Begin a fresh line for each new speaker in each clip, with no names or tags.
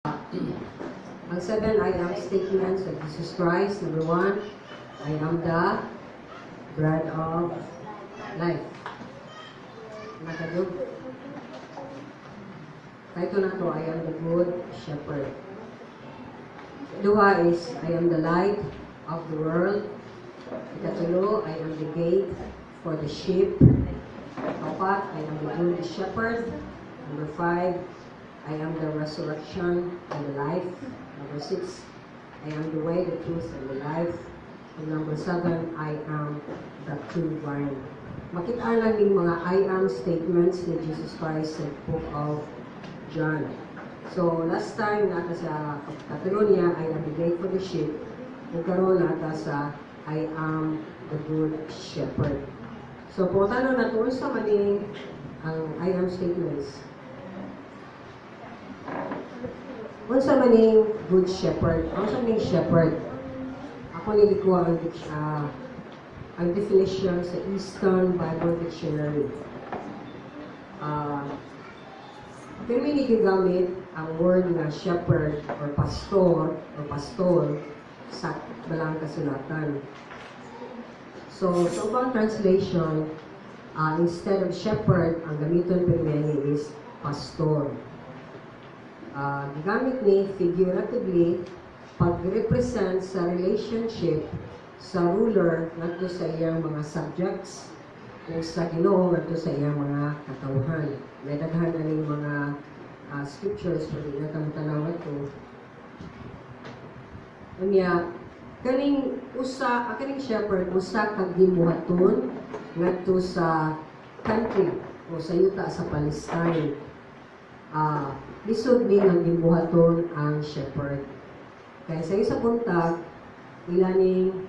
Ang 7 I am statements of Jesus Christ. Number 1, I am the bread of life. Nakadug. Ito na to, I am the good shepherd. Duha is, I am the light of the world. Ikatulo, I am the gate for the sheep. Apat, I am the good shepherd. Number 5, I am the resurrection and the life. Number 6, I am the way, the truth, and the life. And number 7, I am the true vine. Makita lang yung mga I am statements ni Jesus Christ sa book of John. So, last time nata sa Catalonia, I am the gate for the sheep. Kung karoon nata sa I am the good shepherd. So, kung tanong na ito, sa maning ang I am statements. Unsa man ning good shepherd? Unsa maning shepherd? Ako nili ko ang definition sa Eastern Bible Dictionary. Pero may gigamit ang word nga shepherd or pastor sa balang kasulatan. So, sa ubang translation, instead of shepherd, ang gamiton primary is pastor. Gigamit ni figuratively pag-represent sa relationship sa ruler ngadto sa iyang mga subjects o sa Ginoo ngadto sa iyang mga katawhan. May daghan na ning mga scriptures pwede na tanaw ito. Unya kaning shepherd usa ka gimuhaton ngadto sa country o sa yuta sa Palestine. Lisod ni ang gibuhaton ang shepherd. Kaya sa isa buntag, ilaning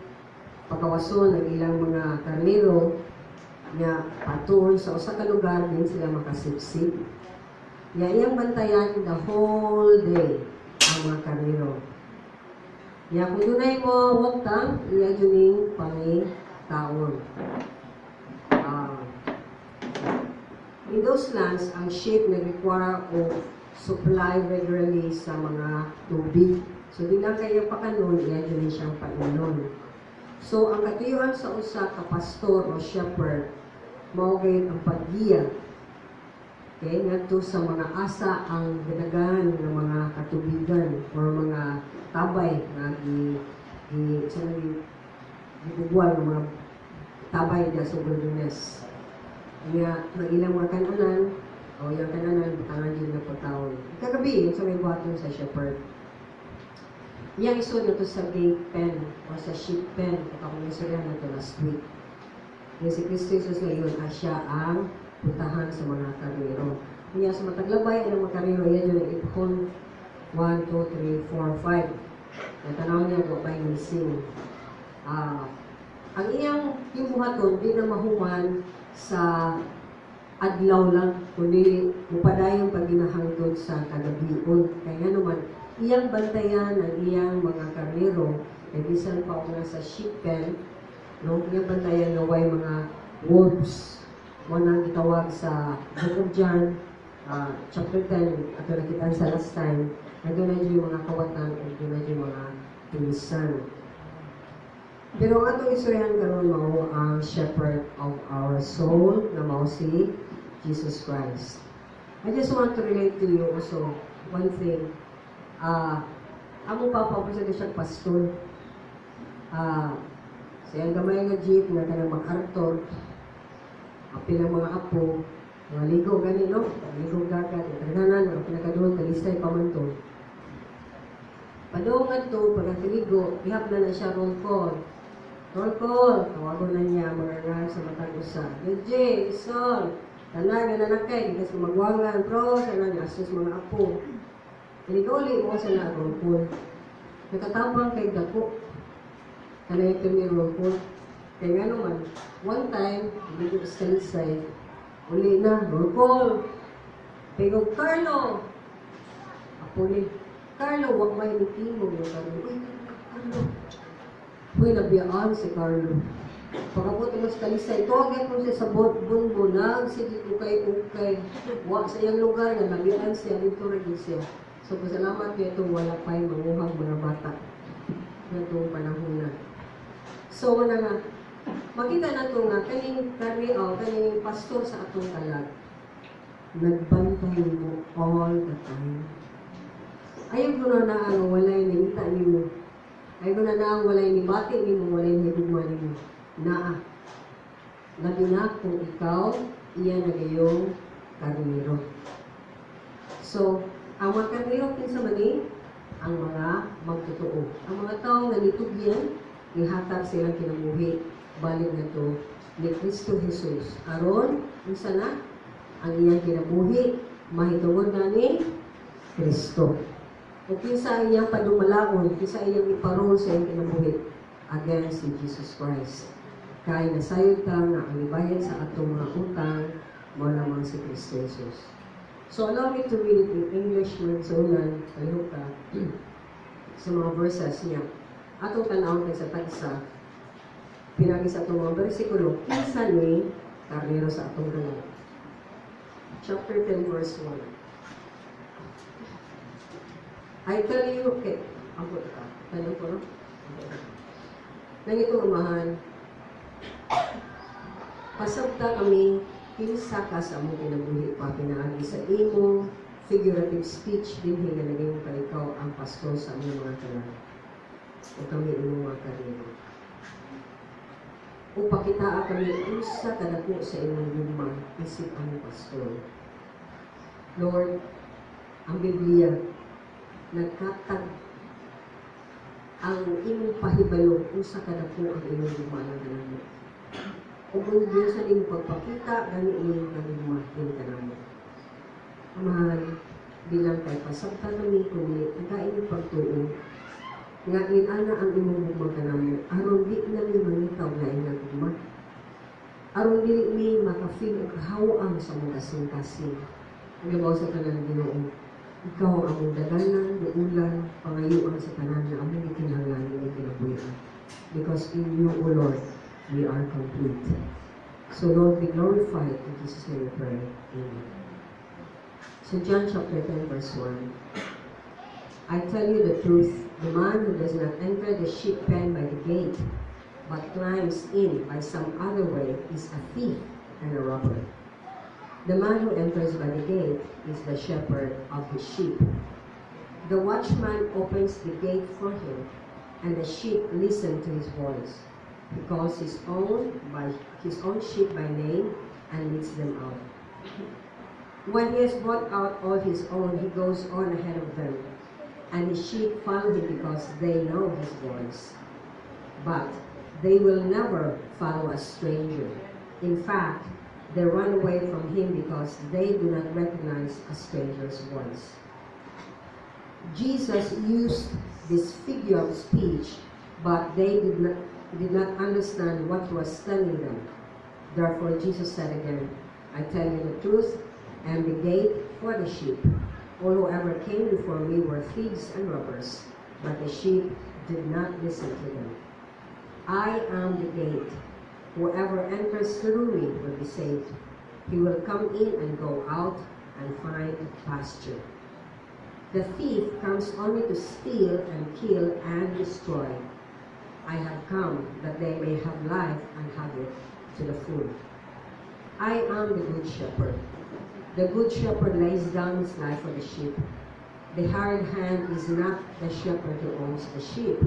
pagkawason ng ilang mga karnero nga paton sa usa ka lugar din sila makasipsip. Iyang bantayan the whole day ang mga karnero. Kung dunay mo waktang, iya juning pangitaon. In those lands, ang sheep nag-require of supply regularly sa mga tubig. So, di lang kayo pakanon, i-adyo siyang painom. So, ang katuyuan sa usa ka pastor o shepherd, maugay ang paggiya. Okay, ngadto sa mga asa ang gadagan ng mga katubigan or mga tabay na gibugwal ng mga tabay na sa wilderness. Kaya, mag-ilang mga kananan, o yung kananan, butangan din na pagtaon. Kagabi, yung sa may buhaton sa shepherd. Yang iso na to sa gate pen, o sa sheep pen, at ako nasuryan na to last week. Yung si Kristo Jesus ngayon, siya ang putahan sa mga karero. Kaya sa mataglabay, ang mga karero, yan yung iphon 1, 2, 3, 4, 5. Natanaw niya kung ba'y missing. Ang iyang yung buhaton, di na mahuman sa adlaw lang, kundi upadayon pag ginahangtod sa kagabion. Kaya naman, iyang bantayan ang iyang mga karnero, ay bisan pa una sa sheep pen, no? Iyang bantayan na way mga wolves. Munang gitawag sa Book of John, chapter 10, ato nakitaan sa last time, na doon na yung mga kawatan, at doon na yung mga tinisan. Pero ang atong istoryahan karon mao ang shepherd of our soul na mao si Jesus Christ. I just want to relate to you also one thing. Amo papa ko sa siyang pastor. Sa iyang gamay nga jeep na kanang mag-artor. Apil ang mga apo, mga ligo gani no? Ligo dagat, kananan ang pinakaduhon kalistay pamanton. Padungan to pagkatiligo, ihap na siya roll call. Roll call, tawagon na niya mga nga sa matang usa. DJ, Sol, tanaga na nakay, kasi magwangan, bro, sana niya, asus mga apo. Tiniguli mo sa na roll call. Nakatabang kay dako. Kanay ito ni roll call. Kaya nga naman, one time, hindi ko sa side, uli na, roll call. Pero Carlo, apo ni, Carlo, wag may nitimo yung Carlo. Uy, Carlo. Uy, nabiyaan si Carlo. Pagkabot mo sa kalisay, tuwagin mo siya sa bunbunag, sige ukay-ukay. Wa sa iyang lugar na nabiyaan siya, dito rin siya. So, pasalamat ko itong wala pa'y manguhag mga bata na itong panahon na. So, wala nga, makita na ito nga, kaning pastor sa atong kalag, nagbantay mo all the time. Ayaw ko na ang walay nangita ni mo. Ayaw ko na ang walay ni bati ni mo, walay ni higugma ni mo. Naa. Labi na kung ikaw, iya na gayong karniro. So, ang mga karniro kinsa man ang mga magtotoo. Ang mga tao nga nitugyan, ihatag silang kinabuhi, balik na to ni Kristo Jesus. Aron, unsa na? Ang iyang kinabuhi, mahitungod na ni Kristo. O kinsa iyang padumalaon, kinsa iyang iparol sa iyang kinabuhi against si Jesus Christ. Kaya nasayod ka nga ang ibayad sa atong mga utang mo lamang si Kristo Jesus. So allow me to read it in English, Mansunan, palihog ka, sa mga verses niya. Atong tanawon kay sa tagsa, pinagi sa atong mga versikulo, kinsa ni karnero sa atong kalag. Chapter 10, verse 1. I tell you, okay, ambot ka. Tanong ko, no? Nang itong umahan, pasabta kami, kinsa ka sa among kinabuhi pa, pinaagi sa imo, figurative speech, din nga naging kalikaw ang pastor sa among mga kalag. O kami imong mga karnero. O pakitaa kami, usa kadako sa imong luma, isip ang pastor. Lord, ang Biblia, nagkatag ang imong pahibalo kung sa kadako ang imong lumalang kanamo. O kung Diyos sa imong pagpakita, gani imong kalumahin kanamo. Amahan, bilang kay pasabta kami kung nagkain yung pagtuon, nga inana ang imong bumang kanamo, aron di na mi mangitaw na ilang bumang. Aron di mi makafeel ang kahawaan sa mga kasing-kasing. Ang ibaw sa tanan Ginoo. Ikaw ang among daganan, uulan, pangayuan sa tanan na among ikinahanglan ng kinabuhian. Because in you, O Lord, we are complete. So Lord, be glorified. In Jesus' name we pray. Amen. So John chapter 10, verse 1. I tell you the truth, the man who does not enter the sheep pen by the gate, but climbs in by some other way, is a thief and a robber. The man who enters by the gate is the shepherd of his sheep. The watchman opens the gate for him, and the sheep listen to his voice. He calls his own sheep by name and leads them out. When he has brought out all his own, he goes on ahead of them, and his sheep follow him because they know his voice. But they will never follow a stranger. In fact, they run away from him because they do not recognize a stranger's voice. Jesus used this figure of speech, but they did not understand what he was telling them. Therefore, Jesus said again, I tell you the truth, I am the gate for the sheep. All whoever came before me were thieves and robbers, but the sheep did not listen to them. I am the gate. Whoever enters through me will be saved. He will come in and go out and find pasture. The thief comes only to steal and kill and destroy. I have come that they may have life and have it to the full. I am the good shepherd. The good shepherd lays down his life for the sheep. The hired hand is not the shepherd who owns the sheep.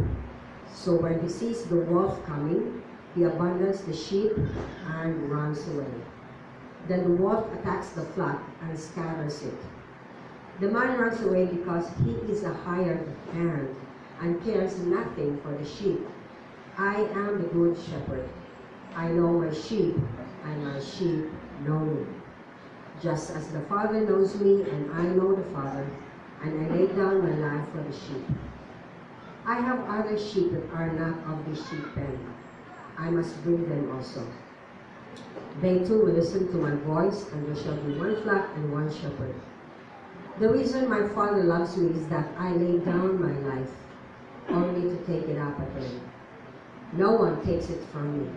So when he sees the wolf coming, he abandons the sheep and runs away. Then the wolf attacks the flock and scatters it. The man runs away because he is a hired hand and cares nothing for the sheep. I am the good shepherd. I know my sheep, and my sheep know me. Just as the Father knows me, and I know the Father, and I lay down my life for the sheep. I have other sheep that are not of this sheep pen. I must bring them also. They too will listen to my voice, and there shall be one flock and one shepherd. The reason my Father loves me is that I lay down my life, only to take it up again. No one takes it from me,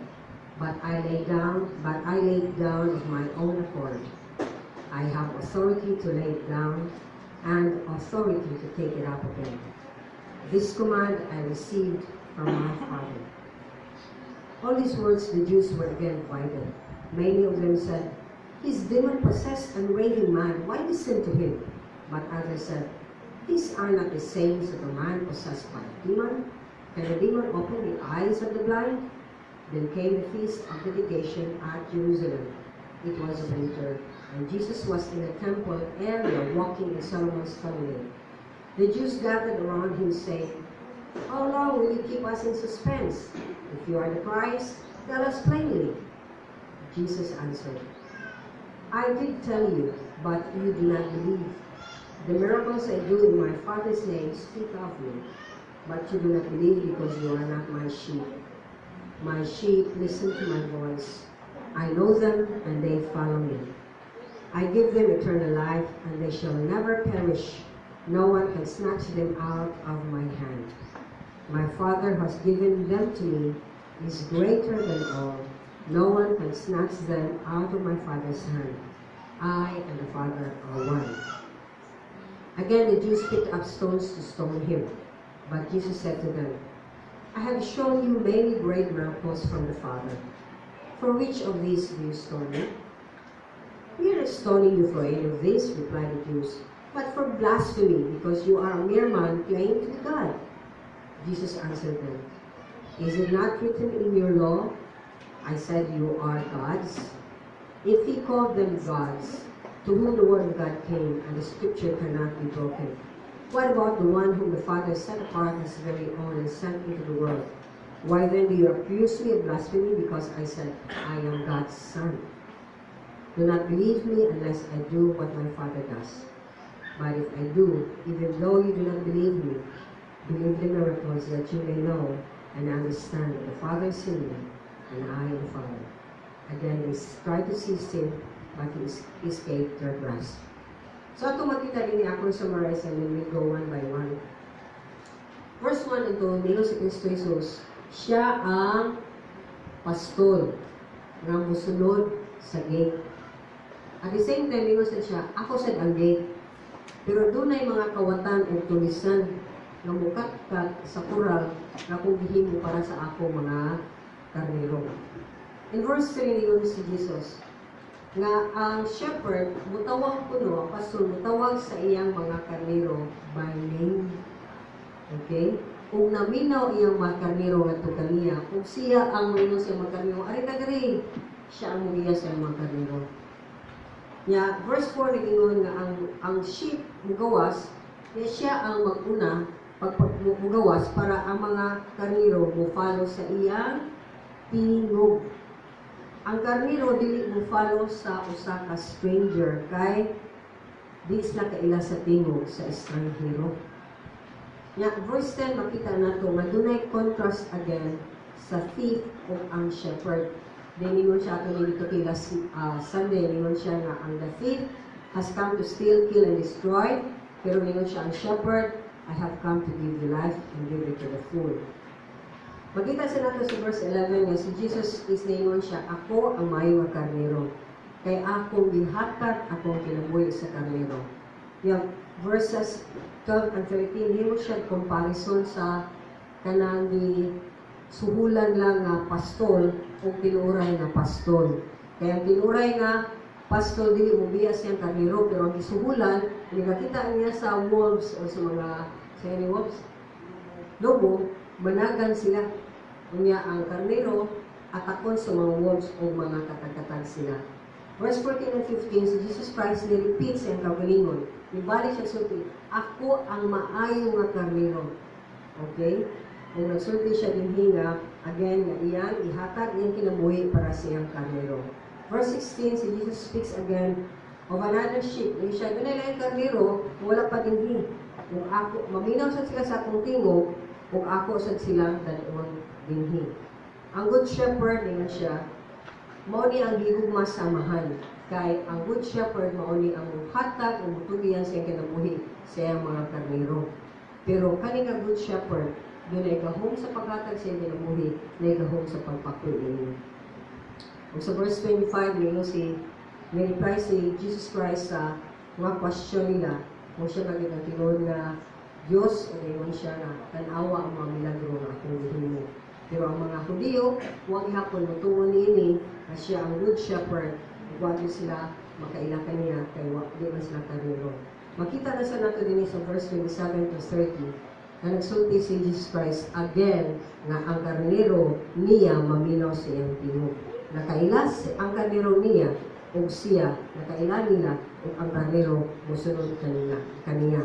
but I lay it down of my own accord. I have authority to lay it down, and authority to take it up again. This command I received from my Father. All these words the Jews were again divided. Many of them said, "He's demon-possessed and raving mad. Why listen to him?" But others said, "These are not the sayings of a man possessed by a demon. Can a demon open the eyes of the blind?" Then came the feast of dedication at Jerusalem. It was winter, and Jesus was in the temple area walking in Solomon's Colonnade. The Jews gathered around him, saying, "How long will you keep us in suspense? If you are the Christ, tell us plainly." Jesus answered, "I did tell you, but you do not believe. The miracles I do in my Father's name speak of me, but you do not believe because you are not my sheep. My sheep listen to my voice. I know them, and they follow me. I give them eternal life, and they shall never perish. No one can snatch them out of my hand. My Father has given them to me, is greater than all. No one can snatch them out of my Father's hand. I and the Father are one." Again the Jews picked up stones to stone him. But Jesus said to them, "I have shown you many great miracles from the Father. For which of these do you stone me?" "We are not stoning you for any of this," replied the Jews, "but for blasphemy, because you are a mere man claiming to be God." Jesus answered them, "Is it not written in your law, 'I said you are gods'? If he called them gods, to whom the word of God came, and the scripture cannot be broken, what about the one whom the Father set apart as his very own and sent into the world? Why then do you accuse me of blasphemy because I said, 'I am God's Son'? Do not believe me unless I do what my Father does. But if I do, even though you do not believe me, believe the miracles, that you may know and understand that the Father is in me, and I in the Father." Again, they tried to seize him, but he escaped their grasp. So ito makita din ako summarize and then we'll go one by one. Verse 1 ito, nilo si Kristo Jesus, siya ang pastol nga musunod sa gate. At the same time, nilo siya, ako sad ang gate. Pero doon ay mga kawatan o tulisan nga mukatkat sa kural na kung gihimo para sa ako mga karnero. In verse 3, nilo si Jesus, nga ang shepherd mutawag kuno, ang pastor mutawag sa iyang mga karnero by name. Okay? Kung naminaw iyang mga karnero nga to kaniya, kung siya ang mayroon sa mga karnero, ari tagari, siya ang muriya sa mga karnero. Ya, verse 4 nagingon nga ang sheep mugawas, siya ang maguna pagmugawas para ang mga karnero mo follow sa iyang tingog. Ang karnero dili mo follow sa usa ka stranger kay di sila kaila sa tingog sa estranghero. Ya, verse 10 makita nato nga dunay contrast again sa thief o ang shepherd. Then ningon siya ato dito kay last Sunday, ningon siya nga ang the thief has come to steal, kill, and destroy. Pero ningon siya ang shepherd, I have come to give you life and give it to the full. Makita sa nato sa verse 11 nga si Jesus is ningon siya, ako ang mayo nga karnero. Kay akong gihatag akong kinabuhi sa karnero. Yung verses 12 and 13, himo siya comparison sa kanang di suhulan lang nga pastol o tinuray nga pastol. Kaya ang tinuray nga pastol dili mo biya siyang karnero, pero ang isuhulan, nakita niya sa wolves o sa mga wolves, lobo, managan sila. Unya ang karnero atakon sa mga wolves o mga katag-katag sila. Verse 14 and 15, si Jesus Christ ni-repeat siyang kagalingon. Ibalik siya sulti, ako ang maayo nga karnero. Okay? Kung nagsulti siya din hinga, again, nga iyang ihatag niyang kinabuhi para siyang karnero. Verse 16, si Jesus speaks again of another sheep. Yung siya, doon na yung karnero, wala pa din hin. Kung ako, maminaw sa sila sa akong tingog, kung ako sa silang dalawang dinhi. Ang good shepherd niya siya, mao ni ang gihugma samahan. Kay ang good shepherd mao ni ang hatag o mutugihan sa kinabuhi sa iyang mga karnero. Pero kani nga good shepherd, doon ay gahom sa paghatag sa iyang kinabuhi, na gahom sa pagpakuin. Ug sa verse 25 niyo si reply si Jesus Christ sa mga question nila, Kung siya naging ang tingon nga Diyos, o ngayon siya na tanawa ang mga milagro na akong gihimo. Pero ang mga Hudiyo, huwag hapon mutungon niini na siya ang good shepherd. Huwag sila makailang kaniya, kaya huwag di man sila karero. Makita na sa nato din sa verse 27 to 30, na nagsulti si Jesus Christ again nga ang karnero niya maminaw sa iyang tingog. Nakailas ang karnero niya o siya, nakaila nila o ang karnero musunod kaniya.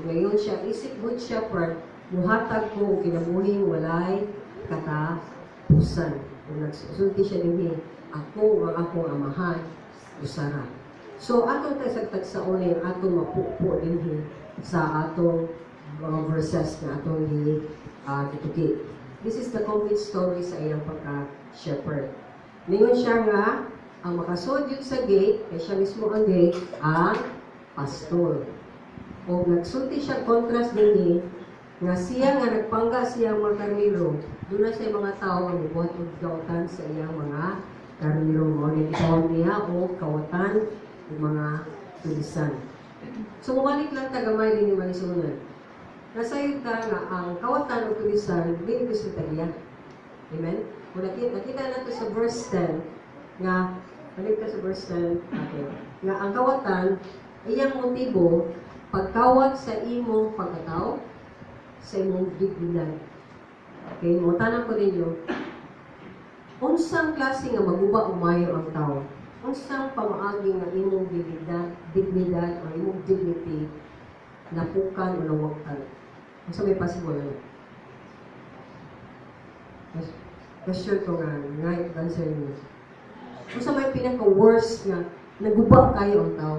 Ngayon siya isip good shepherd, muhatag ko kinabuhing walay katapusan. Kung nagsulti siya din, ako ang akong amahan, usara. So, atong tayo sa uli, atong mapupo din sa atong mga verses na atong kituki. This is the complete story sa iyang pagka-shepherd. Ningon siya nga, ang makasod yun sa gate, kaya siya mismo ang gate, ang pastor. O nagsulti siya contrast din nga siya nga nagpangga siyang mga karnero, doon na sa mga tao ang buhat o gawatan sa iyang mga karnero. Mga nagkawang niya o kawatan ng mga tulisan. So, mabalik lang tagamay din ni Malisunan. Nasayod ka nga ang kawatan o tulisan, hindi ko sa tagya. Amen? Kung nakita natin sa verse 10, nga, balik ka sa verse 10, okay, nga ang kawatan, iyang motibo, pagkawat sa imong pagkatao, sa imong dignidad. Okay, mutanang ko ninyo, unsang klase nga maguba umayo ang tao? Unsang pamaagi nga imong dignidad o imong dignity napukan o nawagtan? Unsa may possible na? Question ko nga, answer niyo. Unsa may pinaka-worst nga naguba kayo ang tao?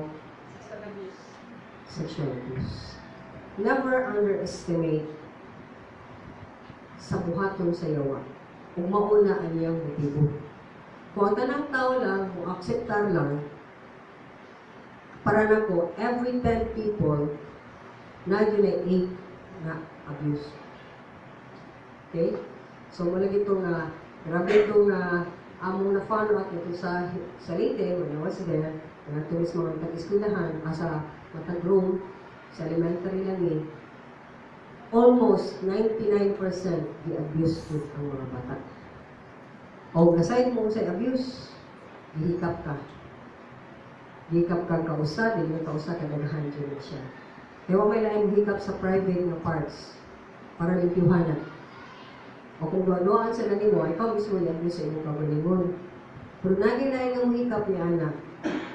Sexual abuse. Never underestimate sa buhaton sa yawa. Kung mauna ang iyang motibo. Kung ang tanang tao lang, kung akseptar lang, para na ko, every 10 people, na yun ay 8 na abuse. Okay? So, malagi ito nga, grabe ito nga, among na-follow up ito sa Leyte, when I was there, na tumis mga tag-eskwelahan, sa matag-room, sa elementary lang almost 99% di-abuse ko ang mga bata. O aside mo sa abuse, gihikap ka. Gihikap ka kausa, di mo kausa, kadagahan dyan siya. Kaya may laing hikap sa private na parts para limpyuhanan. O kung doon sa nani mo, ikaw mismo i-abuse sa inyong kagalingon. Pero naging ang hikap ni anak,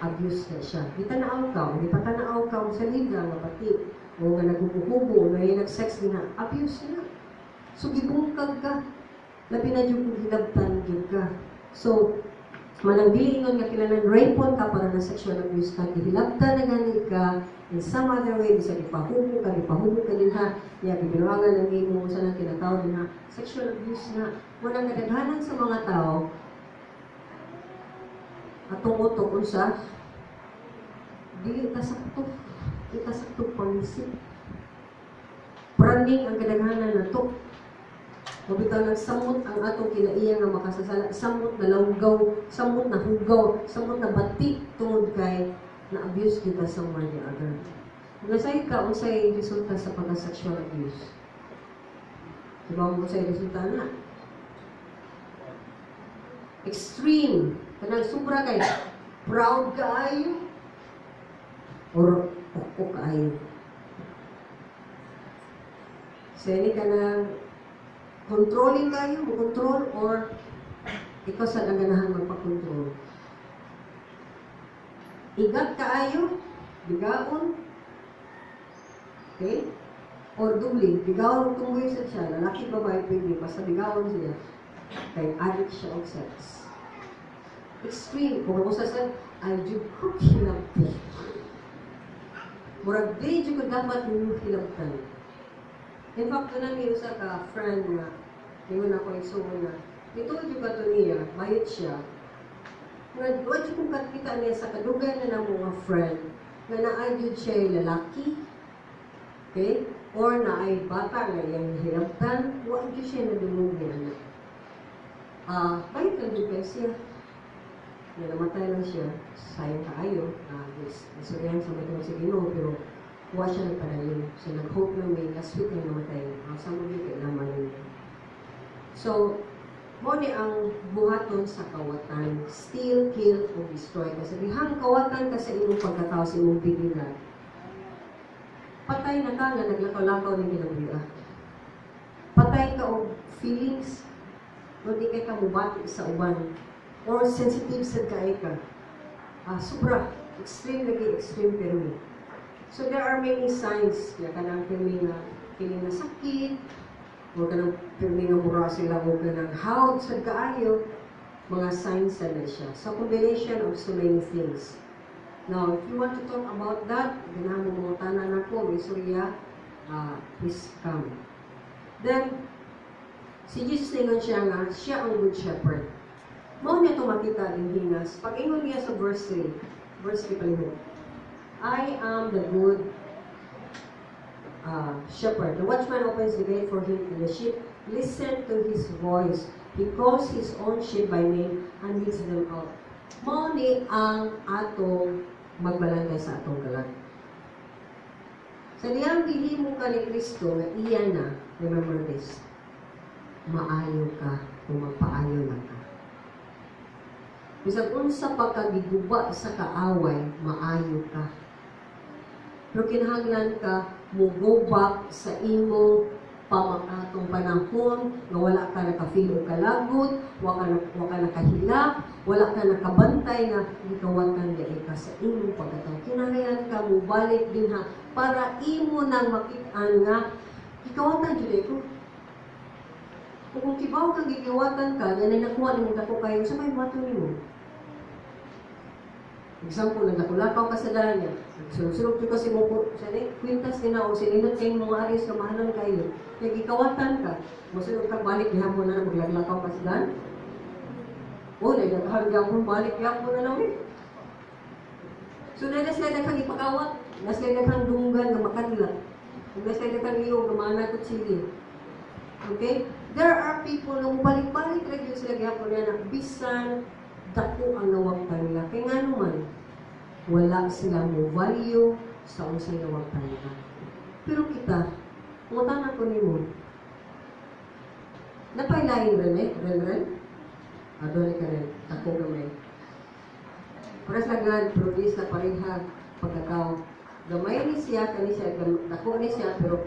abuse na siya. Di tanaaw ka, o di pa tanaaw ka, o sa liga, nga pati, o nga naghuhubo, o nga nag-sex din na, abuse na. So, gibungkag ka. Labi na yung hilabtan yun ka. So, manang dilingon nga kilanan, rapon ka para na sexual abuse ka, gihilabtan na ganit ka, in some other way, bisa ipahubo ka din ha, niya, bibinuangan ng imo, sa nang tinatawag din ha, sexual abuse na, walang nadaghanan sa mga tao, at tumutok sa, di itasakto panisip. Branding ang kadaghanan na to. Mabitaw nagsamot ang atong kinaiya nga makasasala, samot na lawgaw, samot na hugaw, samot na bati tungod kay na-abuse kita sa one the other. Kung nasay ka, unsay resulta sa pagka-sexual abuse? Diba mo unsay resulta na? Extreme. Kanang sobra kay proud kaayo or ako kaayo. So, hindi ka na controlling kayo, control, or ikaw sa naganahan magpa-control. Igat kaayo, bigaon, okay? Or dubling, bigaon tunggoy sa siya, lalaki babae pwede, basta bigaon siya, kay addict siya of sex. Extreme, kung ako sasan, ay dyan ko hilabti. Murag di dyan ko dapat yung hilabtan. In fact, doon namin sa ka-friend na, ngayon ako isuon na, ito yung ba ito niya, bayot siya. Nga, doon yung kung kakita niya sa kadugay na ng mga friend, na naayod siya yung lalaki, okay? Or na ay bata na yung hilabtan, huwag yun siya na dumog niya na. Bayot lang din siya. Na namatay lang siya, sayang kaayo, nasuryahan sa matulog sa Ginoo, pero Huwa siya nagpadayon. So, nag-hope na may last week na namatay. Sa mga kailangan niya. So, mo ni ang buhaton sa kawatan, steal, kill, o destroy. Kasi dihang kawatan ka sa imong pagkatao sa imong pigilan. Patay na ka nga naglakaw-lakaw ng ginabuya. Patay ka og feelings, o di kay ka mubati sa uban. Or sensitive sa kay ka. Sobra, extreme lagi, extreme pero so there are many signs. Kaya ka nang feeling na sakit, o ka nang feeling na mura sila, o ka nang hawd sa kaayo, mga signs na siya. So combination of so many things. Now, if you want to talk about that, ganahan mo mga tanan ako, Surya, please come. Then, si Jesus ningon siya nga, siya ang good shepherd. Mao niya ito makita din hinas. Pag ingon niya sa verse 3 palihog, I am the good shepherd. The watchman opens the gate for him, and the sheep listen to his voice. He calls his own sheep by name and leads them out. Mao ni ang atong magbalangay sa atong kalag. Sa diyang gihimo ka ni Kristo nga iya na, remember this, maayo ka kung magpaayo na ka. Bisag unsa pa ka giguba sa kaaway, maayo ka. Pero kinahanglan ka mo go back sa imong pamakatong panahon nga wala ka nakafeel o kalagot, wala ka nakahilak, wala ka nakabantay nga gikawatan dili ka sa imong pagkatao. Kinahanglan ka mo balik din ha para imo nang makit-an nga gikawatan dili ko. Kung kibaw kang gikawatan ka, yan ay nakuha ni mo dako kayo sa may bato nimo. Example, naglakulakaw ka sa daan niya. Sulog-sulog ko kasi mo po, kwintas din ako, sininot kayong mga aris na mahalan kayo. Kaya gikawatan ka. Masulog kang balik, gihapon na maglaglakaw ka sa daan. O, nagdakahan gihapon, balik gihapon na lang eh. So, nasladag kang ipakawat, nasladag kang dunggan na makadila. Nasladag kang iyo, na manakot sili. Okay? There are people na balik-balik rin sila gihapon na bisan dako ang nawagtan nila. Kaya nga naman, wala sila mo value sa unsay nawagtan nila. Pero kita, mutanan ko ni mo, napailayin rin eh, ren? Adore ka rin, ako gamay. Paras lagad, produce na parihag, pagkakaw. Gamay ni siya, dako ni siya, pero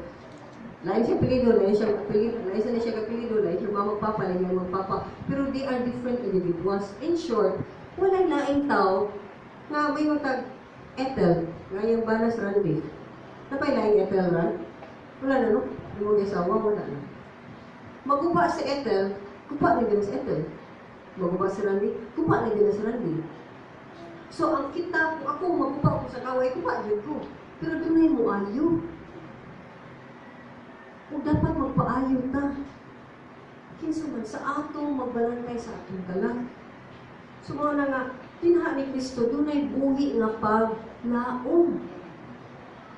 lain siya pilido, lain siya kapilido, lain siya magpapa, lain siya magpapa. Pero they are different individuals. In short, walang laing tao nga may matag Ethel, nga yung banas Randy. Napay laing Ethel ran? Wala na no? Yung mga isawa, wala na. Maguba si Ethel, kupa na din si Ethel. Maguba si Randy, kupa na din si Randy. So ang kita, kung ako maguba ko sa kaway, kupa din ko. Pero dunay mo ayo. Kung dapat magpaayo ta, kinsa man sa atong magbalangkay sa atong kalag. So mga na nga, tinha ni Kristo, dunay buhi nga paglaom.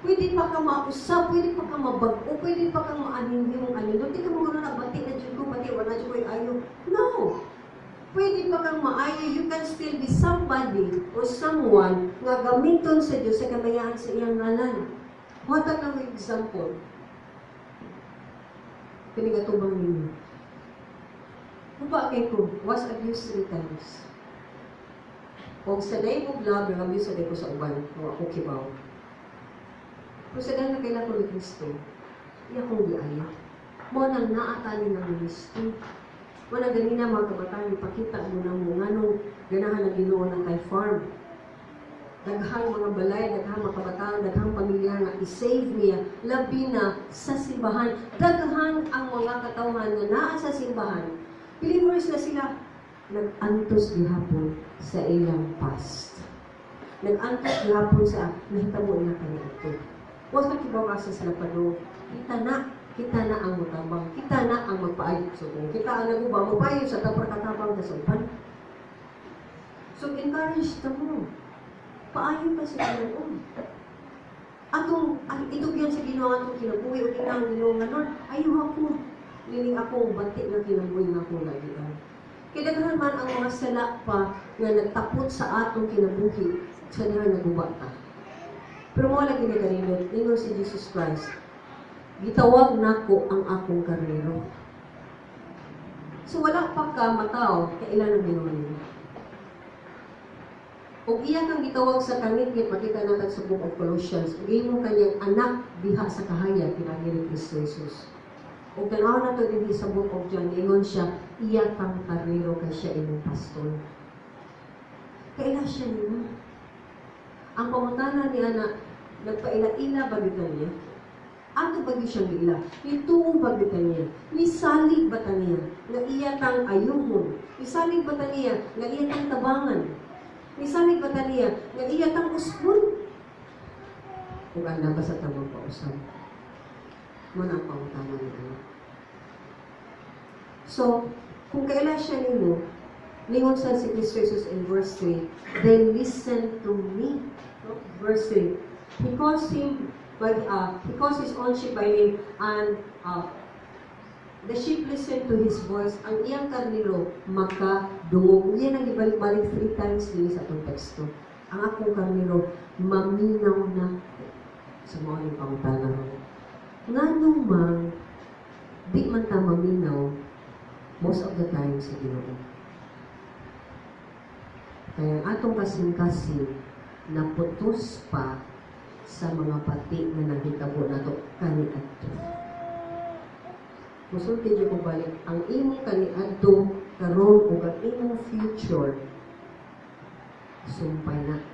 Pwede pa ka mausap, pwede pa ka mabago, pwede pa ka maaninhong anino. Di ka mga na bati na dyan ko, bati, wala dyan ko yung ayo. No! Pwede pa kang maayo, you can still be somebody or someone nga gamiton sa Diyos sa kamayaan sa iyang ngalan. What ang example? Pinigatubang ninyo. Kupa kay ko, was abused 3 times. Kung sa name of love, yung abuse sa ko sa uban, o ako kibaw. Kung sa dahil na kailan ko ni Kristo, iya kong giaya. Mo nang naatali ng ministry. Mo na ganina mga kabataan, ipakita mo na mo nga nung ganahan na Ginoo ng kay farm. Daghang mga balay, daghang mga kabataan, daghang pamilya nga i-save niya, labi na sa simbahan. Daghang ang mga katawhan na naa sa simbahan. Believers na sila, nag-antos gihapon sa ilang past. Nag-antos gihapon sa nahitabo na kanya ito. Huwag na kibaw asa sila pa do, kita na ang mutabang, kita na ang magpaayot. So kung kita ang naguba, magpaayot sa tapar-katabang na sa upan. So encourage na mo. Paayon ka sa Ginoo. Atong itugyan sa Ginoo atong kinabuhi o kinang Ginoo nga Lord, ayaw ako. Lining akong bati na kinabuhi nga akong lagian. Kaya daghan man ang mga sala pa nga nagtapot sa atong kinabuhi sa diha naguba ta. Pero mo lagi ni kanino, ingon si Jesus Christ, gitawag nako ang akong karnero. So wala pa ka matao, kailan ang ginunin. O iya kang gitawag sa kanit, makita natin sa Book of Colossians, ugay mo kanyang anak diha sa kahaya, pinagi ni Kristo Jesus. O tanaw na to din sa Book of John, ingon siya, iya kang karnero kay siya imong pastor. Kailan siya nimo? Ang pamutanan ni anak, nagpaila-ila bagitan niya. Ato bagi siyang gila. Ituong bagitan niya. Misalig bata niya. Nga iya kang ayuhon. Misalig bata niya. Nga iya kang tabangan. Misalig bata niya. Nga iya kang usbon. Kung anda ba sa tamang pausap? Muna ang pamutanan ni anak. So, kung kailan siya nimo, lingon sa si Kristo Jesus in verse 3, then listen to me. No? Verse 3, he calls his own sheep by name, and the sheep listen to his voice. Ang iyang karnero makadungog. Yan ang ibalik-balik 3 times din sa itong teksto. Ang akong karnero maminaw na sa mga yung pangutana. Nga naman, di man ta maminaw most of the time sa Ginoo. Kaya atong kasing-kasing naputos pa sa mga pati na naghitabo na to kaniadto. Musulti dyan ko balik, ang imong kaniadto karon o ang imong future sumpay na.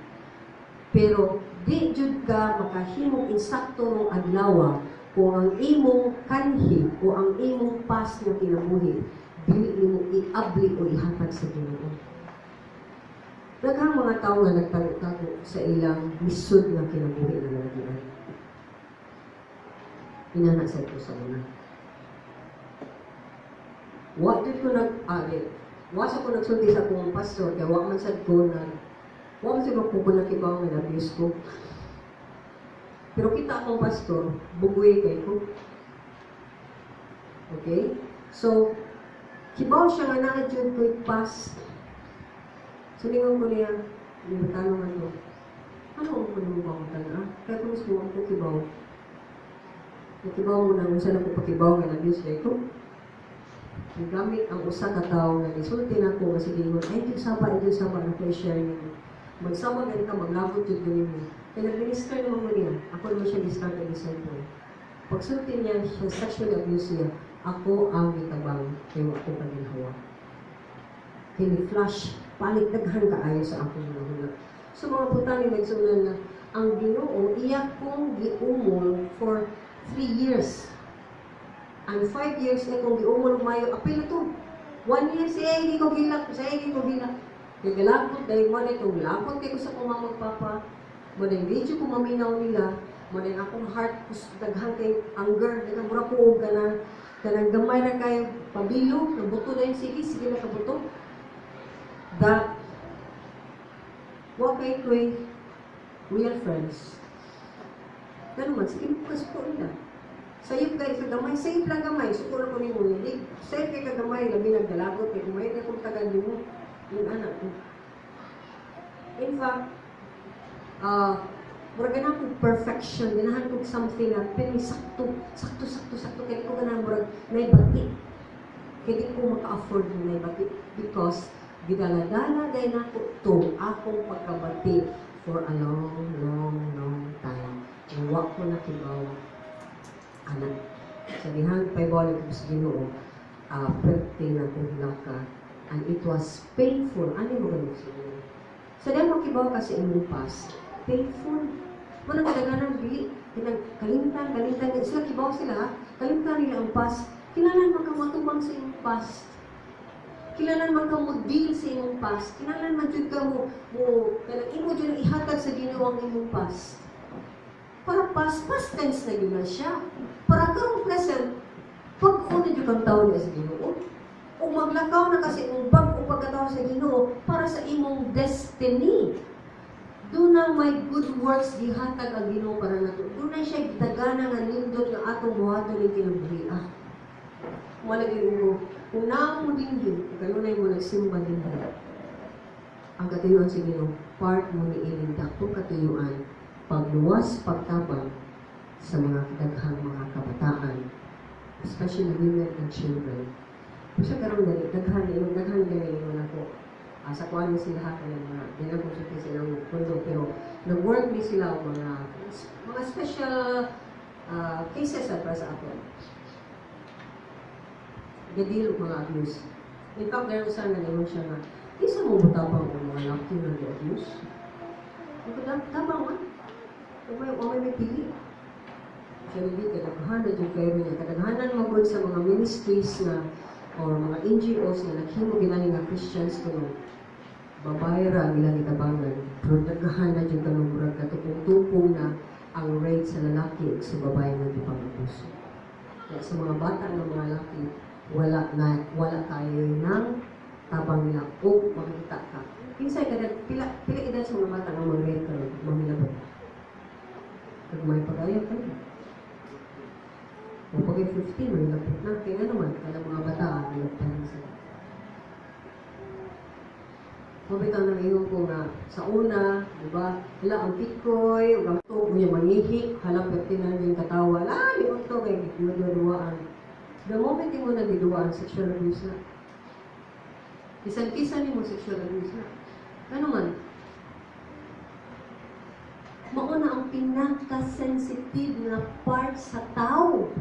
Pero di jud ka makahimong insakto ng adlaw kung ang imong kanhi o ang imong past na kinabuhi dili nimo iabli o ihatag sa Ginoo. Daghang mga tao nga nagtago sa ilang lisod nga kinabuhi na nalagian. Inana sa ito sa una. Wa dito ko wasa ko nagsulti sa akong pastor, kaya wa man sad ko na, wa man sad ko nakibaw nga abuse ko. Pero kita akong pastor, bugoy kay ko. Okay? So, kibaw siya nga na-adjud ko'y past. So, lingon ko niya, tanong man ko, ano ang punong pangutan, Kaya kung gusto mo ako kibaw. Nakibaw mo na, kung saan ako pakibaw nga na-abuse na ito. Gamit ang usa ka tao nga nisulti na ako, kasi lingon, ito sama, na ko i-share niyo. Magsama ganit ka, maglabot yun ganit mo. Kaya nag-minister naman mo niya, ako naman siya discard na disciple. Pagsulti niya, siya sexual abuse niya, ako ang itabang, kaya ako paginawa. Kini-flash, palit daghan kaayo sa akong nahula. So mga putani nagsunan na, ang Ginoo iya kong giumol for 3 years. And 5 years na kong giumol mayo, apil to. 1 year siya, hindi ko gilak. Kaya galapot, dahil mo na itong lapot kayo sa kong mga magpapa. Mo na yung video kong maminaw nila. Mo na yung akong heart, daghan kay anger, daghan mura ko kanang gamay na kayo, pabilo, nabuto na yung sige na kabuto. That wakay ko'y real friends. Ganun man, sige mo kasuko nila. Sayop kayo sa gamay, sayop lang gamay, sukuro ko ni mo nilig. Sayop kayo ka gamay, labi nagdalagot, kaya kumay na kung tagal mo, yung anak ko. In fact, mura ganang kong perfection, ganahan kong something na, pero sakto, kaya ko ganang mura, may bati. Kaya ko maka-afford na may bati. Because, gidala-dala dahil ako to akong pagkabati for a long time. Huwag ko na kibaw anak. Sa dihang paibalik ko sa Ginoo, pwerte na kong laka. And it was painful. Ano mo ganun sa Ginoo? Sa dihang makibaw kasi imong past, painful. Walang kadaganan, kalimtan. Sila kibaw sila, kalimtan nila ang past. Kinalan magkamatubang sa imong past. Kailangan man ka mo deal sa imong past. Kailangan man dyan ka mo imo dyan ihatag sa Ginoo ang imong past. Para past tense na yun na siya. Para karong present, pag-una dyan kang tao niya sa Ginoo. O maglakaw na kasi imong bag o pagkatao sa Ginoo para sa imong destiny. Doon na may good works gihatag ang Ginoo para nato. Doon na siya gitagana nga nindot nga atong buhaton ng kinabuhi. Malagay mo, kung naam mo din yun, kanunay mo nagsimba din ba? Ang katuyuan sa Ginoo, part mo ni ilindak kung katuyuan, pagluwas, pagtabang sa mga daghang mga kabataan, especially women and children. Kung siya karong daghan gani mo ako. Sa kuwan ni sila ka ng mga ginagusok silang pundo, pero nag-work ni sila o mga special cases at para sa atin. Gadil mga abuse. In fact, meron sana naman siya nga, isa mo butabang ang mga laki na di-abuse? Tabang man. Kung may pili. Siya hindi, kadaghanan yung kayo niya. Kadaghanan magod sa mga ministries na or mga NGOs na naghimo ginani nga Christians kuno. Babayra ang ilang itabangan. Pero daghanan yung kanumurag katupong-tupong na ang rate sa lalaki sa babae ng ipang-abuso. Kaya sa mga bata ng mga lalaki, wala tayo ng tabang nila o makikita ka. Pinsay ka, pila edad sa mga bata ng mga rate ka rin, mamilabot. Kag may pag-ayag ka rin. O pag 15, may lapot na. Kaya naman, kada mga bata, nilaptahan sila. Mabitaw ng iyo ko nga sa una, diba? Hala, ang pikoy, ang to, niya manihik, halang pertinan yung katawa, liwan to, kaya giduduwaan. The moment mo nagduduwaan, sexual abuse na. Kisan-kisan mo sexual abuse na. Ano man? Mauna ang pinaka-sensitive na part sa tao.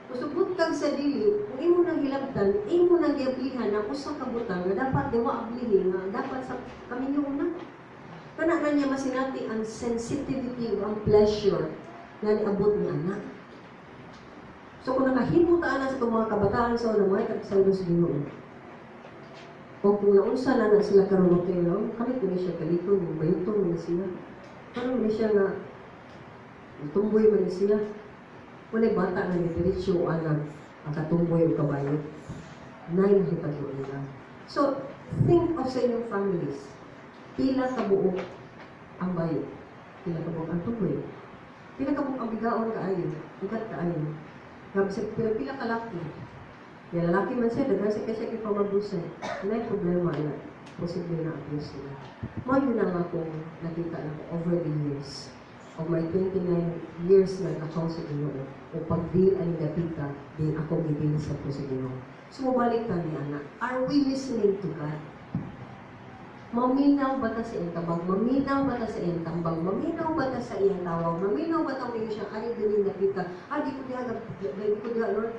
Usubot kang sa dili, kung imo nang hilabtan, imo nang giablihan ang usa ka butang nga dapat diwa ablihin nga dapat sa kami una. Kana na niya masinati ang sensitivity o ang pleasure nga niabot ni anak. So kung nakahimo ta ana sa itong mga kabataan sa unang mga kapisaylo sa Ginoo. O kung naunsa na sila karon okay, no? Kami ko ni siya kalito, yung bayutong na siya. Karon ni siya nga tumboy man siya. Wala bata na diretso ang katumboy o kabayo. Nine hitagyo nila. So, think of sa inyong families. Pila kabuo ang bayo. Pila kabuo ang tumboy. Pila kabuo ang bigaon kaayo. Ikat kaayo. Pila kalaki. Yung lalaki man siya, dagan siya kasi ipamabusan. May problema na posible na abuse nila. Mga yun ang akong nakita na over the years. Of my 29 years na nakaw sa Ginoo, o pag-deal ang dapita, din ako gidil sa po sa Ginoo. So, mabalik kami, anak. Are we listening to God? Maminaw ba ta sa iyang tabag? Maminaw ba ta sa iyang tambang? Maminaw ba ta sa iyang tawag? Maminaw ba ta kayo siya? Ay, din yung dapita. Di ko diha, Lord.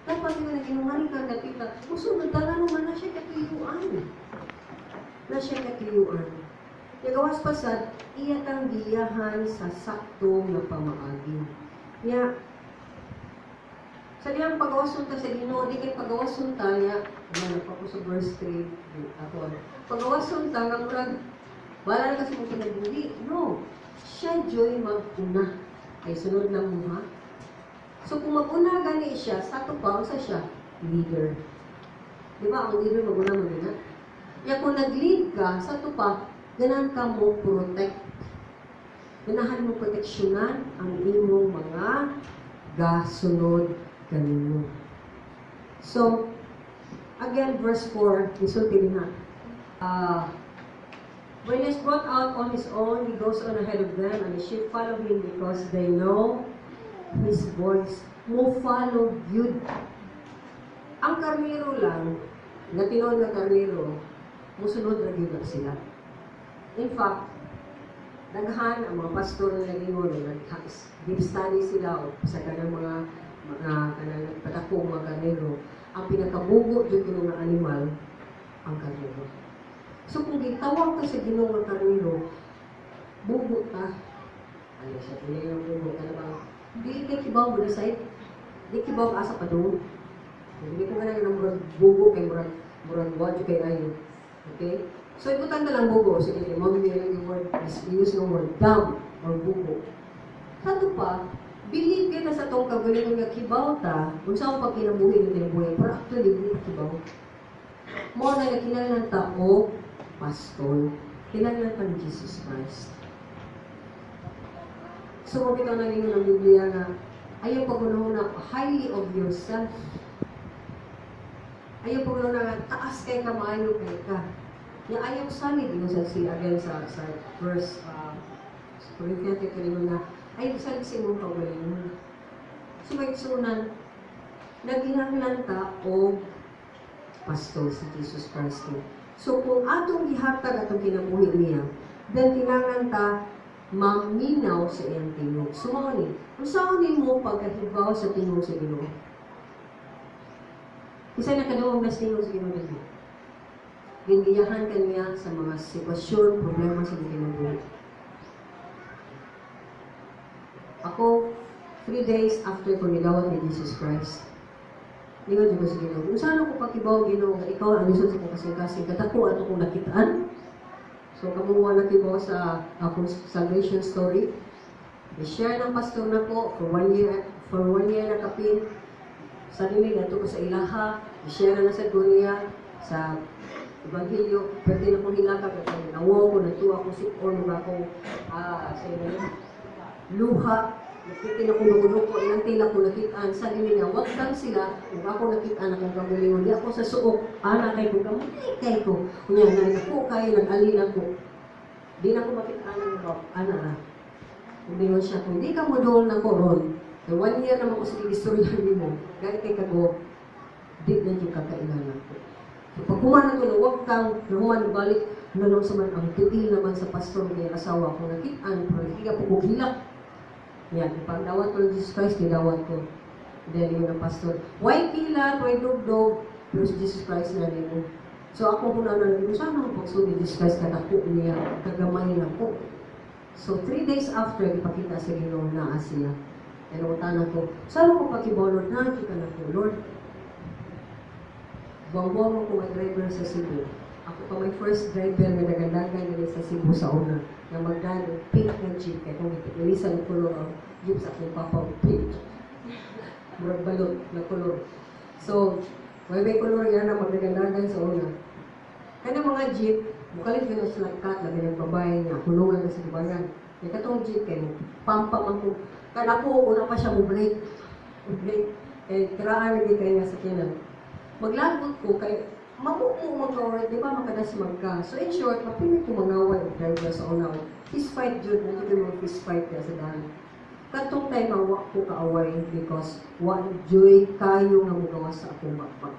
Dapat nga na ginungaling ka dapita. Musunod, dala naman na siya katuyuan. Na siya katuyuan. Nagawas pa sa iya kang giyahan sa sakto na pamaagi. Niya, sa diyang pagawasun ta sa Ginoo, di kay pagawasun ta niya, ano pa ko sa verse 3, ako, pagawasun ta nga murag, wala na kasi mong pinagbuhi. No, siya joy mag-una. Ay sunod lang mo ha. So kung mag-una gani siya, sa tupaw sa siya, leader. Di ba, ang leader mag-una mag-una? Kaya kung nag-lead ka, sa tupaw, ganan ka mo protect. Ganahan mo proteksyonan ang imong mga gasunod kanino. So, again, verse 4, isulti din ha. When he is brought out on his own, he goes on ahead of them, and the sheep follow him because they know his voice. Mo follow yun. Ang karnero lang, na tinuod na karnero, musunod na yun sila. In fact, daghan ang mga pastor na nag-ingon, deep study sila o sa kanang mga patakong mga karnero, ang pinakabugo dyan ng mga animal, ang karnero. So kung gitawag ka sa ginong mga karnero, bugo ka. Ano siya, pili yung bugo ka na ba? Di kibaw mo na sa'yo. Di kibaw ka asa pa doon. Hindi ko nga ng murag bugo kay murag wadyo kay ayo. Okay? So, ibutan na lang bugo. Sige, mamili lang yung word, use yung word, dumb, or bugo. Sato pa, believe ka na sa itong kagaling nga kibaw ta, kung saan pag kinabuhi ng tinabuhi, pero actually, hindi kibaw. Mo na kinahanglan ta o pastor, kinahanglan pa ni Jesus Christ. So, kung ikaw naging ng Biblia na, ayaw pag-unahon na highly of yourself. Ayaw pag-unahon na taas kay ka, maayo kay ka. Yung ayaw salid, yung sa again sa verse Corinthians ito rin na, ay, isang simong kaugalingon. Sumaytsunan, naghinanglan ta o pastor si Jesus Christ. So, kung atong gihatag atong kinabuhi niya, then kinangan ta maminaw sa iyang tingog. Sumawani, kung saan mo pagkahibaw sa tingog sa Ginoo? Isa na kaduwang nas tingog sa Ginoo din. Gingiyahan kaniya sa mga sitwasyon, problema sa kinabuhi. Ako, 3 days after ko nilawat ni Jesus Christ, lingon dyan ko sa Ginoo. Kung saan ako pakibaw, Ginoo, ikaw ang alisod sa kasing-kasing, katako ato kong nakitaan. So, kamuha nakibaw sa akong salvation story. I-share ng pastor na po for 1 year na kapin. Sa nila, nato ko sa ilaha. I-share na sa dunia, sa Ebanghelyo. Pwede na kong hilaka, kasi nawaw ko, natuwa ko sikon, mga akong luha. Nakita na kong nagulog ko, ilang tila ko nakitaan. Sa nila, wag lang sila, kung ako nakitaan akong kagalingon, di ako sa suok, anak kay ko, kay ko. Kunya, nag-ako kayo, nag-alin ako. Di na ko makitaan ng mga anak na. Umingon siya, kung di ka mo doon na koron, 1 year naman ko sa istorya mo, gaya kay kago, di na yung kakailan ako. So, pag kumana ko na huwag kang, nahuman balik, nanong sa man, ang tiil naman sa pastor niya, asawa ko, nakitaan, pero hindi ka po kukilak. Yan, ipagdawat ko ng Jesus Christ, nidawat ko. Then yun ang pastor, why kilat, why dog-dog, pero si Jesus Christ na rin mo. So ako kung nananalig, sana ang pagso ni Jesus Christ, katako niya, kagamay na po. So 3 days after, ipakita sa Ginoo na siya. And utangan ko, sana ko pakibaw, Lord, nakikita na po, Lord. Buwang-buwang ako may driver sa Cebu. Ako pa may first driver na nagandagay na sa Cebu sa una. Na mag-drive pink na jeep. Kaya kung ilisan ng kulor ang jeep sa aking papa, pink. Murag balot na kulor. So, may kulor yan na magandagay sa una. Kaya mga jeep, mukalit yun na sila kat, labi ng babae niya, kulungan na sa dibayan. May katong jeep kayo, pampam ako. Kaya ako, una pa siya mo-break. Eh, kiraan lagi kayo nga sa kinan. Maglagot ko, kaya mabuo mag-away, di ba makadas magka. So in short, mapilit ko mag-away o driver sa una. Fist fight jud, na jud yung fist fight kaya sa daan. Katong time, mawa ko ka-away because one joy kayo nga magawa sa akong bakbak.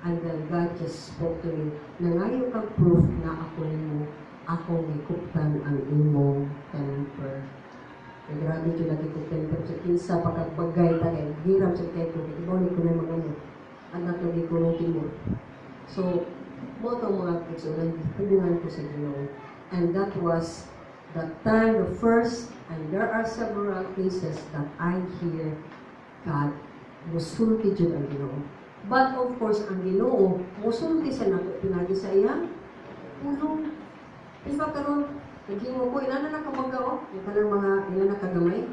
And then God just spoke to me, nangayo kang proof na ako nimo, akong ikuptan ang imong temper. Grabe ito lagi ko temper sa kinsa pagkagbagay tayo. Hiram sa kayo, ibaw ni ko na mga mo. Anak na di ko nung timur. So, mo itong mga kiksunan, hubungan ko sa Ginoo. And that was the time, the first, and there are several cases that I hear God musulti dyan ang Ginoo. But of course, ang Ginoo, musulti sa nato, pinagi sa iya, punong. Diba karon, naghimo ko, ilan na nakabagaw, yung kanang mga, ilan na kagamay.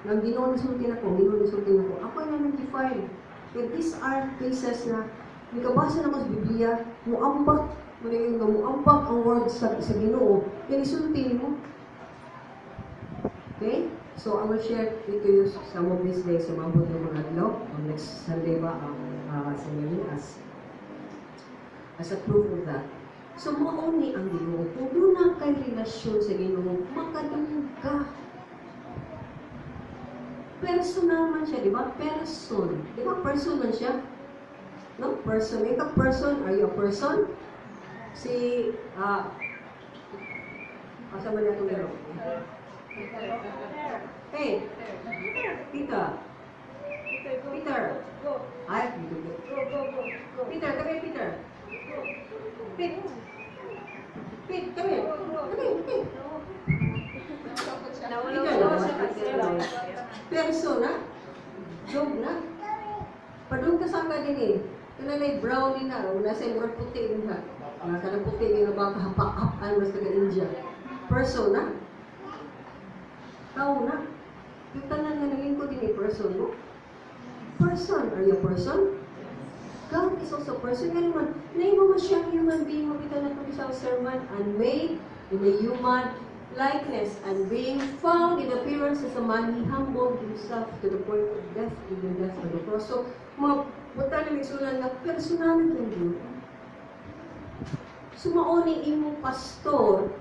Nang Ginoo nisulti na ko, Ginoo nisulti na ko. Ako yung nag-define. And these are cases na nakabasa na ko sa Biblia, muambak, muambak ang word sa Ginoo, yan isulti mo. Okay? So, I will share with you some of these days sa mabot ng mga adlaw. On next Sunday ba, sa ngayon as a proof of that. So, mauni ang Ginoo. Kung doon na kay relasyon sa Ginoo, makadungog ka. Personal man siya, di ba? Person. Di ba person man siya? No? Person. Ikaw person, are you a person? Si, asa man niya itong laro? Hey! Peter! Peter! Ay, Peter, kami Peter! Pete! Pete, kami! Kami, Pete! Persona, job na. Padung ka sa ka din eh. Kanalay brown din na, nasa yung puti din ha. Kanang puti din na baka hapak-hapan mas taga India. Persona, tao na. Yung tanan nga nalingkod din eh, person mo. Person, are you a person? God is also a person. Yan naman, naimo mo siyang human being, mabita na ito isang servant and made in a human likeness, and being found in appearance as a man, he humbled himself to the point of death, even death on the cross. So, mabuta na migsunan na personality ng Ginoo. Sumaoni imong pastor,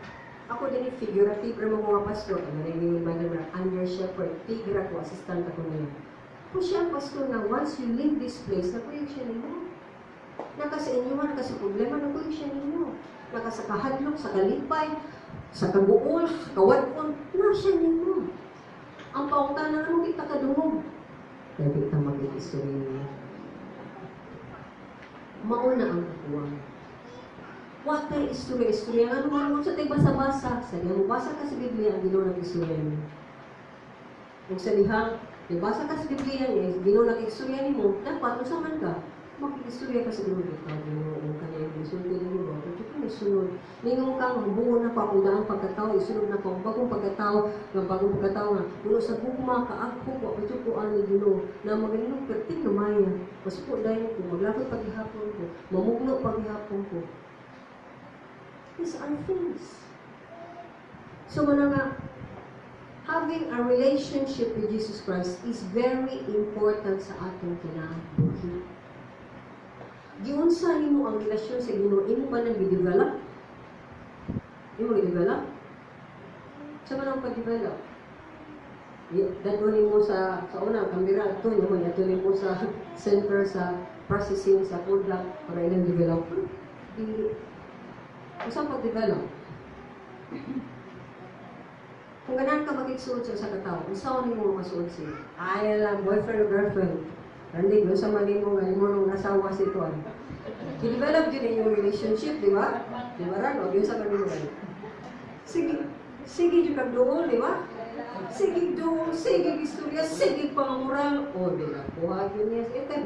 Ako din figurative ra mo mga pastor, ano rin yung mga under shepherd, figure ako, assistant ako niya. Kung siya ang pastor na once you leave this place, nakuyo siya ninyo. Naka sa inyo, naka sa problema, nakuyo siya ninyo. Naka sa kahadlok, sa kalipay, sa kabuol, sa kawadon, na siya ninyo. Ang paungtan na ano kita kadungog. Kaya kita mag-istorya niya. Mauna ang kakuwang. What tayo istorya? Ano mo sa tayo basa-basa? Sa mo basa ka sa Biblia, ang Ginoo nag-istorya niyo. Kung sa lihang, basa ka sa Biblia niya, Ginoo nag-istorya niyo, dapat, kung saan ka, mag-istorya ka sa Ginoo. Ginoo, kanya yung isunod niyo ba? Ito yung isunod. Ningong kang buo na pa kung daang pagkatao, isunod na pa kung bagong pagkatao, ng bagong pagkatao nga, mula sa bugma, kaagpo, ito po ang Ginoo, na magaling perting lumaya. Mas po dahil ko, maglakot paghihapon ko, mamugno paghihapon ko. These are things. So, nga, having a relationship with Jesus Christ is very important sa atong kinabuhi. Giunsa nimo ang relasyon sa Ginoo, imo ba nang i-develop? Imo i-develop? Sa man ang pag-develop? Datunin mo sa unang kamera, ito nyo, datunin mo sa center sa processing, sa product, para ilang develop. Usang pag-develop. Kung ganahan ka magigsuot sa katao, usaw mo masuot siya. Ay lang, boyfriend o girlfriend. Randig, doon sa mali mo, ngayon mo nung nasawa si Tuan. I-develop din yung relationship, di ba? Di ba rin? O, yun sa kanilang. Sige yung kagdoon, di ba? Sige doon, sige istorya, sige pangamural. O, di ba? Buhag yun niya sa itin.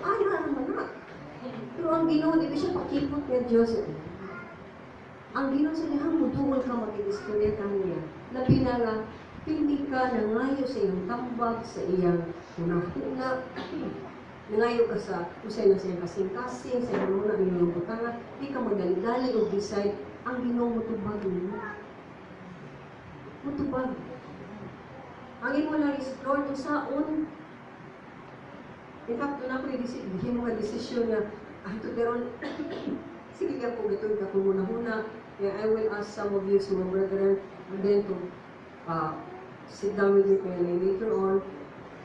Ay, naman na. Pero ang Ginoo, di ba siya pakipot niya Diyos? Ang Ginoo sa lihang muduol ka mag-istorya ka niya. Labi na nga, hindi ka nangayo sa iyong tambag, sa iyang unang-una. Nangayo ka sa usay na sa iyong kasing-kasing, sa iyong muna ang iyong butangan. Di ka magdali-dali o decide, ang Ginoo mutubag niyo. Mutubag. Ang imo lang is, Lord, usaon. In fact, doon ako yung mga desisyon na ito pero sige ka po ito ka po muna-muna. I will ask some of you, some brethren, and then to sit down with you later on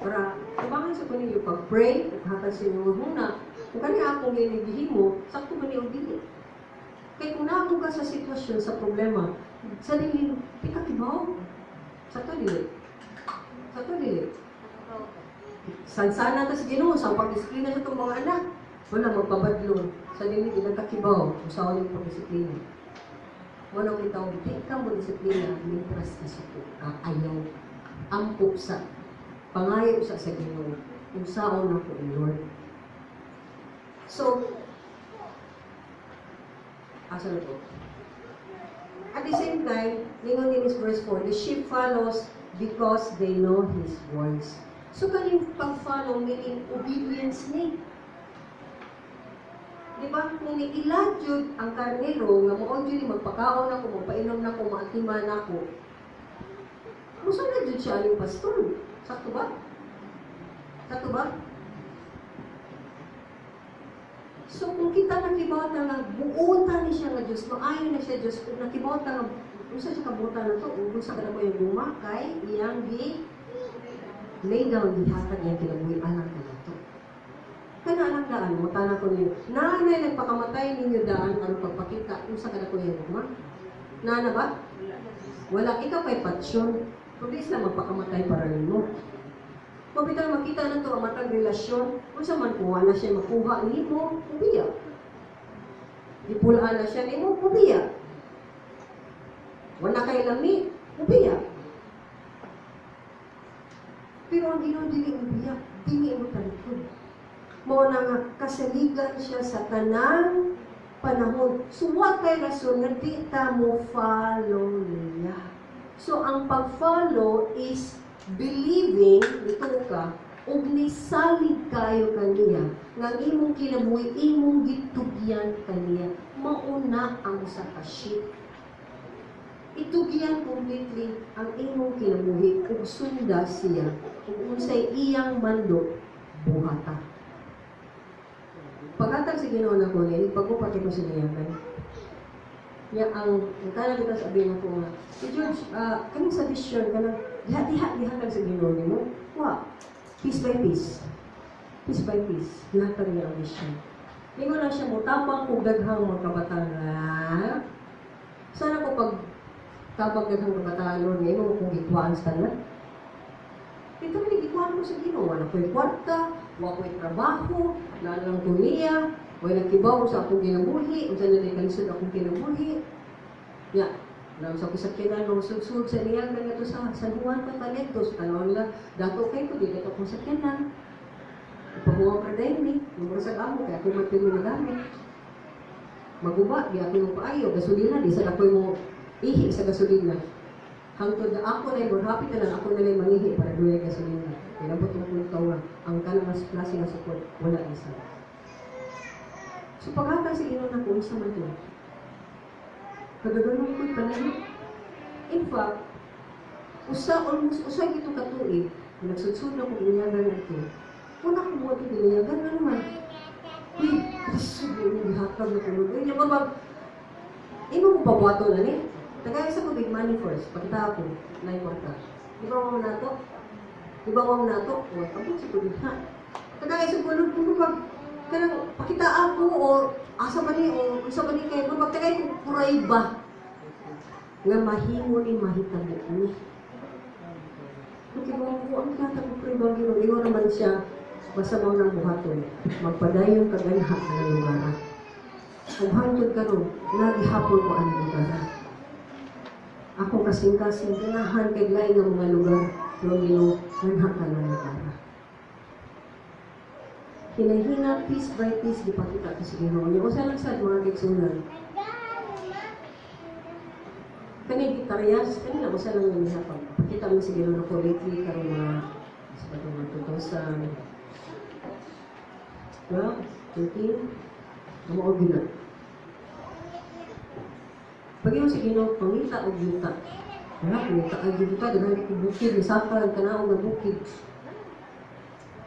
para tubangan sa kunin yung pag-pray at hatag sa inyo muna. Kung kanya akong ginigihimo, sakto ba niyo dili? Kaya kung naako ka sa sitwasyon, sa problema, sa dili, pikakibaw. Sakto dili. Sakto dili. Sansana ta sa Ginoo sa pagdisiplina sa itong mga anak. Wala magpabadlon. Sa dili, nagkakibaw. Usawa ng pagdisiplina. Wala kita o, di ka mo disiplina, mintras ka sa ayaw. Ampok sa, pangayo sa Ginoo. Kung saan na po, Lord. So, asa na po? At the same time, lingon din is verse 4, the sheep follows because they know His voice. So, kaning pag-follow, meaning obedience ni. Diba? Kung iladjud ang karnero, nga mo dyan magpakaon ako, magpainom na ako, maatiman ako. Musa na dyan siya yung pastor. Sakto ba? Sakto ba? So, kung kita nakibawat na nga, buutan ni siya nga Diyos, maayon na siya Diyos, kung nakibawat na nga, kung sa siya kabutan na ito, kung sa ka na mo yung bumakay, iyang lay down, dihatag niya kinabuhi, anak na ito. Kaya anak daan, mutana ko niyo, nanay nagpakamatay ninyo daan, ang pagpakita, kung sa ka na ko yung buma. Nana ba? Wala, ikaw kay patsyon, pwede sila magpakamatay para ninyo. Mabitang makita na ito ang matang relasyon, kung sa man kuha na siya makuha, hindi mo, ubiya. Ipulaan na siya, hindi mo, ubiya. Wala kay lami, ubiya. Pero ang Ginoo dili ubiya, dili mo talikod. Mao na nga kasaligan siya sa tanang panahon. So what kay rason nga di ta mo follow niya. So ang pag-follow is believing, ito ka, ug nisalig kayo kaniya, nga imong kinabuhi, imong gitugyan kaniya, mauna ang usa ka sheep. Itugyan completely ang imong kinabuhi, ug sunda siya, ug unsay iyang mando, buhata. Paghatag sa Ginoo na ko niya, pagkupati ko sa niya, Ya, ang kaya kita sabihin ko nga, si George, kami sa vision, kanang diha-diha ka sa Ginoo mo. Wa, piece by piece. Piece by piece. Diha ka rin ang vision. Ingo na siya mo, tapang kong daghang mga kabataan na, sana ko pag tapang daghang kabataan nun, ngayon mo kong gitwaan sa tanan. Ito rin, gitwaan mo sa Ginoo. Wala ko'y kwarta, wala ko'y trabaho, wala lang tumiya, wala nagkibaw sa akong kinabuhi, o sa nalikalisod akong kinabuhi. Ya, alam sa kusakyanan, nung sugsug sa niya, na ito sa San Juan Patalectos, tanong nila, dato kayo ko, dito akong sakyanan. Ipabuha ka dahil ni, yung sa amo, kaya ako magpili na gamit. Maguba, di ako yung paayo, gasolina, di sa ako yung ihi sa gasolina. Hangtod na ako na yung happy na lang, ako na lang mangihi para duwe gasolina. Pinabot mo kong tawa, ang kalamas klase ng support, wala isa. So pagkata sa ino na kung isa man ito, kadaganon ko'y panayo. In fact, almost usa ito katuig, nagsudsud na kong inyagan na ito, wala ko mo ito inyagan na naman. Kristo, ihakab na tulog. Yung babag, ino ko pabuato na ni. Tagay sa ko big money first, pagkita ako, na yung marka. Di ba mo na ito? Di ba mo na ito? O, tapos sa tulog na. Tagay sa kulog ko pag kanang pakita ako o asa ba ni o isa ba ni kayo magtagay ko puray ba nga mahimo ni mahitabo ni. Okay ba ko ang kata ko puray ba gino ingon naman siya basta mo nang buhaton magpadayon kaganha ng lugar. Kung hangtod karon nagihapon ko ang lugar. Ako kasing-kasing ganahan kay lain nga mga lugar pero gino ganha ka ng lugar. Hinahina, piece by piece, di pa kita ito sa Ginoo niya. O sa lang sad, mga kiksunan. Kani gitariyas, kanila, o sa lang yung hapag. Pakita mo sa Ginoo na ko lately, karong mga, sa patong mga 2013, mga gina. Pag yung sa Ginoo, pangita o yuta. Wala, pangita o yuta, dahil ito bukid, nisakal, kanao na bukid.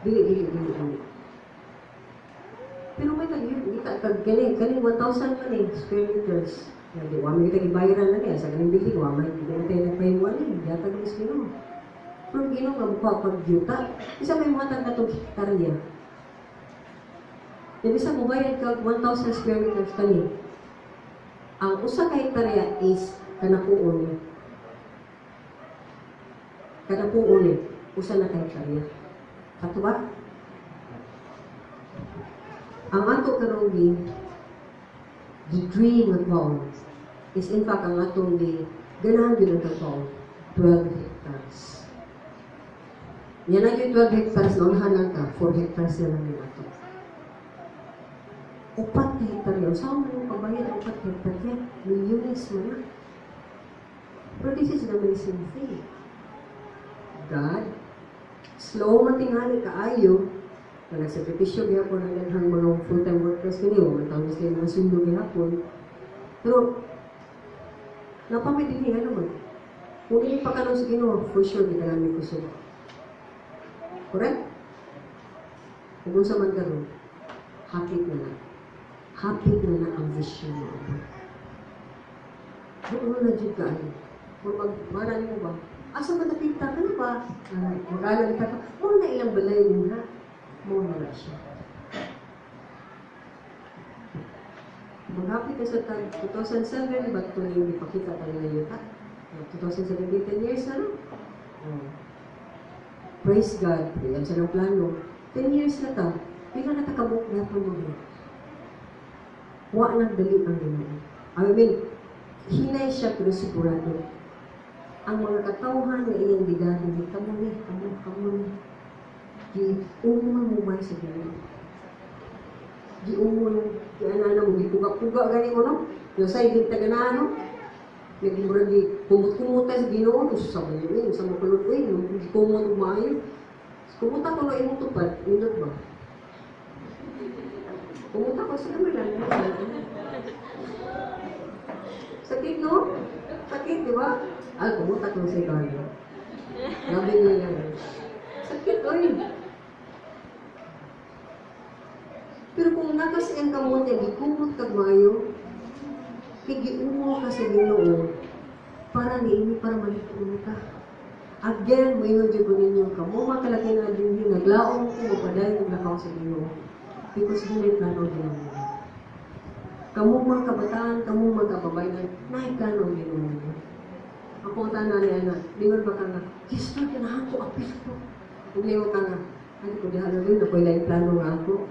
Dili. Pero may kita kaning 1,000 man square meters. Di wa may kita gibayaran na niya sa kaning building wa may kita nagpahimuan ni yata ng Ginoo. Pero Ginoo nga mukha pag yuta, isa may muhatag na tong hektarya. Yung isa mo bayad ka 1,000 square meters kani. Ang usa ka hektarya is kanapuon ni. Kanapuon ni usa na ka hektarya. Kato ba? Ang ato karong degree nga taon is in fact ang atong ganahan yun ang taon 12 hectares. Yan ang yung 12 hectares na unahan lang ka, 4 hectares na lang yung ato. 4 hectares yun. Saan mo yung pabayad ang 4 hectares yan? Milyones mo na. But this is the amazing thing. God, slow matingali kaayo, na nagsakripisyo gihapon ang daghang mga full-time workers kaniyo, matawag sila mga sundo gihapon. Pero, napamit din ano man. Kung hindi pa kanong sa Ginoo, for sure, di ka namin kusog. Correct? Kung sa man karon, hapit na lang. Hapit na lang ang vision mo. Doon na dyan ka ano. Kung magmarami mo ba, asa ba nakita ka na ba? Mag-alam ka pa, na ilang balay mo ha? Muna na siya. Maghapit na sa 2007, ba't ito yung ipakita tayo na yuta? 2017, 10 years na no? Praise God. Yan siya ng plano. 10 years na ta. Pila na takabuk na po mo. Wa nagdali ang Ginoo. I mean, hinay siya pero sigurado. Ang mga katawhan na iyang bidani, kamo ni. Giumon mo man sa Ginoo. Giumon, kaya mo, gipuga-puga gani mo, no? Yung sa ibig taga-na, no? Nagmurag di kumut-kumuta sa Ginoo, sa mga yun, sa mga kulot, kumut maayo. Kumuta ko na imong tupad, indot ba? Kumuta ko sa kamilan. Sakit, no? Sakit, di ba? Kumuta ko sa ikaw. Gabi niya yan. Sakit, oy. Pero kung nakasayang kamote, gikumot kag maayo, Kaya giungo ka sa Ginoo para niini para malipon ka. Again, may nga dyan ninyo ka. Mo makalaki na din naglaong ko mapaday ng lakaw sa Ginoo. Because hindi plano Ginoo. Kamu mga kabataan, kamu mga kababayan, naiplano Ginoo. Ako ang tanan ni anak, lingon ba ka nga, yes, Lord, kanahan ko, apil ko. Lingon ka nga, ay ko di halawin, ako'y laing plano nga ako.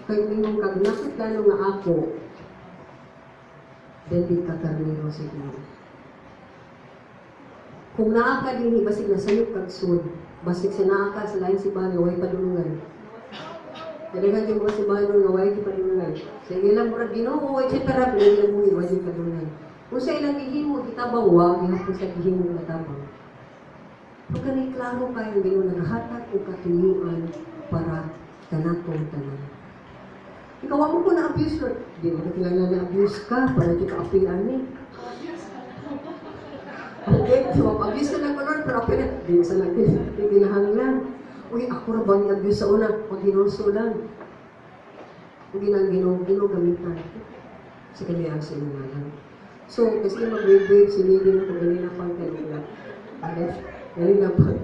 Kaya lingon ka, nasa plano nga ako, then di ka karnero sa Ginoo. Kung naa ka din, basig na sa'yo kag sun, basig sa naa ka sa lain si Bani, way padulungan. Kailangan yung mga si Bani nga way padulungan. Sa ilang murag Ginoo, way para pinaglang mo, way padulungan. Kung sa ilang gihimo, kitabang wag, yung sa gihimo na tabang. Pagka klaro kayo, Ginoo, naghahatag o katuyuan para kanatong tanan. Ikaw mo ko na-abuse, Lord. Di mo na na-abuse ka para di ka apilan ni. Okay, so abuse ka lang ko, Lord, pero apilan. Di sa natin, ginahanglan. Uy, ako na bang abuse sa una? O ginulso lang. O ginugamitan. Sa kanyang sa inyo lang. So, kasi mag-wave-wave, sinigin ako ganina pang kanila. Ganina pang.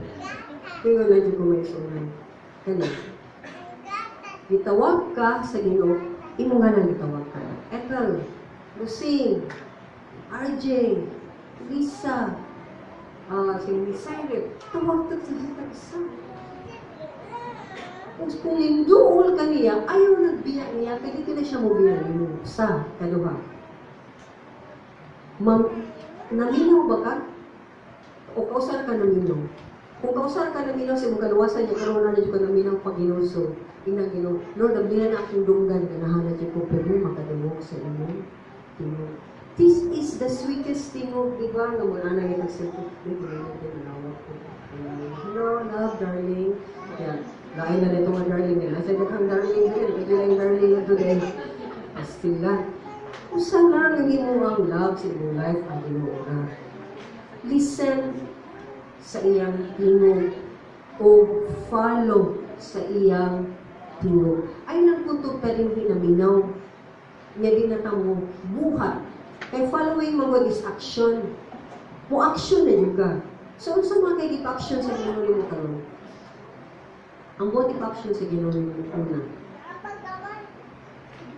Kaya nga lang ko may sunan. Ganina. Gitawag ka sa Ginoo, imo nga nang gitawag ka. Ethel, Lucine, RJ, Lisa, si Misaire, tawag ka sa isa. Kung hinduol ka niya, ayaw nagbiya niya, kaya dito na siya mo biya mo sa kaluha. Naminaw ba ka? O kausar ka naminaw? Kung kausar ka naminaw, sa mong kaluwasan niya, karoon na niya ka naminaw pag ginulso. Inang Ginoo, Lord, abdihan na akong dunggan, ganahan na ko, pero makadungog sa inyo. This is the sweetest thing of, di ba, nga muna na yung nagsipot, di ba, nalawak ko. Hello, love, darling. Kaya, lain na nito nga darling nila. Sa kang darling din, ito yung darling na today. Pastila. Kung saan lang mo ang love sa iyong life, ang Ginoo na. Listen sa iyang tingog o follow sa iyang tingog. Ay nagputog ka din hinaminaw. Nga din natamo buhat. Kaya following mo is action. Mo action na yun ka. So, sa mga kayo action sa Ginoo mo karon? Ang body action sa Ginoo mo una.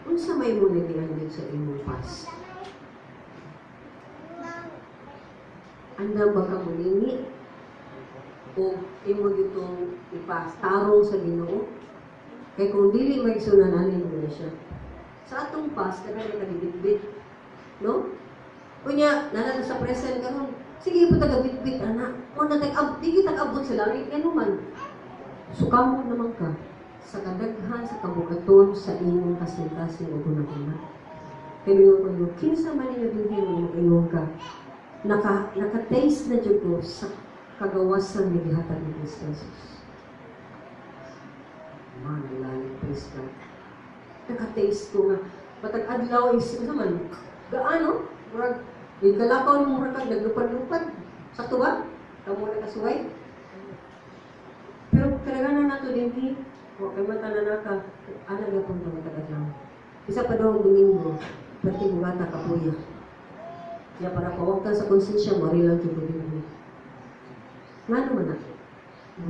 Kung sa may mo nagdihandid sa imong pas. Anda ba ka mulingi? O imo ditong ipas tarong sa Ginoo? Kaya kung dili may sunananin mo na siya. Sa atong pas, kaya nagabitbit. No? Kunya, nanalo sa present karon. Sige po taga-bitbit, anak. O di kita abot sa langit. Ano man? Sukamon naman ka sa kadaghan, sa kabukaton, sa imong kasintasin o guna-guna. Kaya ko yung kinsa man yung nabingin mo inong ka. Naka-taste na dyan ko sa kagawasan ni gihatag ni Kristo Jesus. Malalim, praise God. Naka-taste ko nga. Patag adlaw is, man, gaano? Murag, yung kalakaw ng murag kag, naglupad-lupad. Sakto ba? Kamu na kasuway? Pero kailangan na nato din, huwag kayo matanana ka, anak na pong tumatagad lang. Isa pa daw ang domingo, pati bugata kapuya. Kaya para pawag ka sa konsensya mo, rin lang yung domingo. Nga naman na,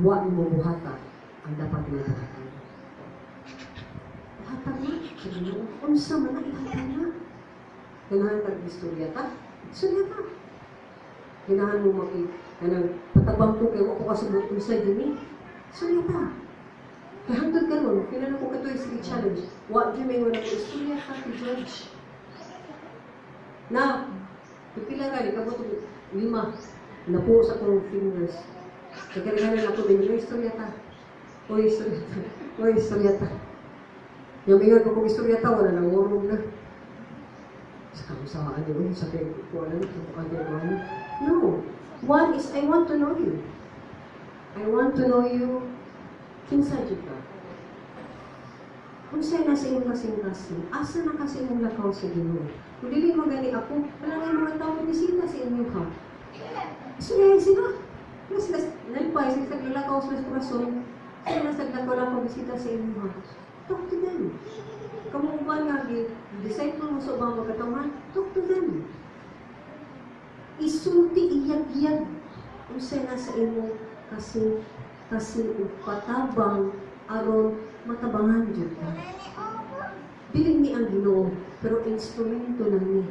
huwag mo buhata ang dapat mo buhatan. Buhatan mo, kung sa man na ihatag na. Ganahan ka istorya ta? Istorya ta. Ganahan mo patabang ko kayo ako kasubot ko sa dini. Istorya ta. Kaya hanggang ka nun, kailan ako katoy sige challenge. Huwag niyo may wala ko istorya ta to judge. Na, pipila ka, ikabot 5. Napo sa kong fingers. Nagkariganan ako din, istorya ta. O istorya ta. O istorya ta. Yung ingat ko kung istorya ta, wala nang urong na. Sa kamusaan niyo, sa pinagkukuanan, no. One is, I want to know you. I want to know you. Kinsa dyan ka? Kung sa'yo nasa iyong kasing-kasing, asa na kasi mong lakaw sa Ginoo? Kung dili mo gani ako, wala nga mga tao bisita sa inyo ka. Sunayan sila. Nalpay, sila sa lakaw sa restaurasyon. Sila sa lakaw bisita sa inyo ha. Talk to them. Kamu ba nga, disciple mo sa ubang magkatawan? Talk to them. Isulti, iyag-iyag. Kung sa'yo na sa imo, kasi patabang aron matabangan dyan ka. Biling ni ang Ginoo, pero instrumento lang ni.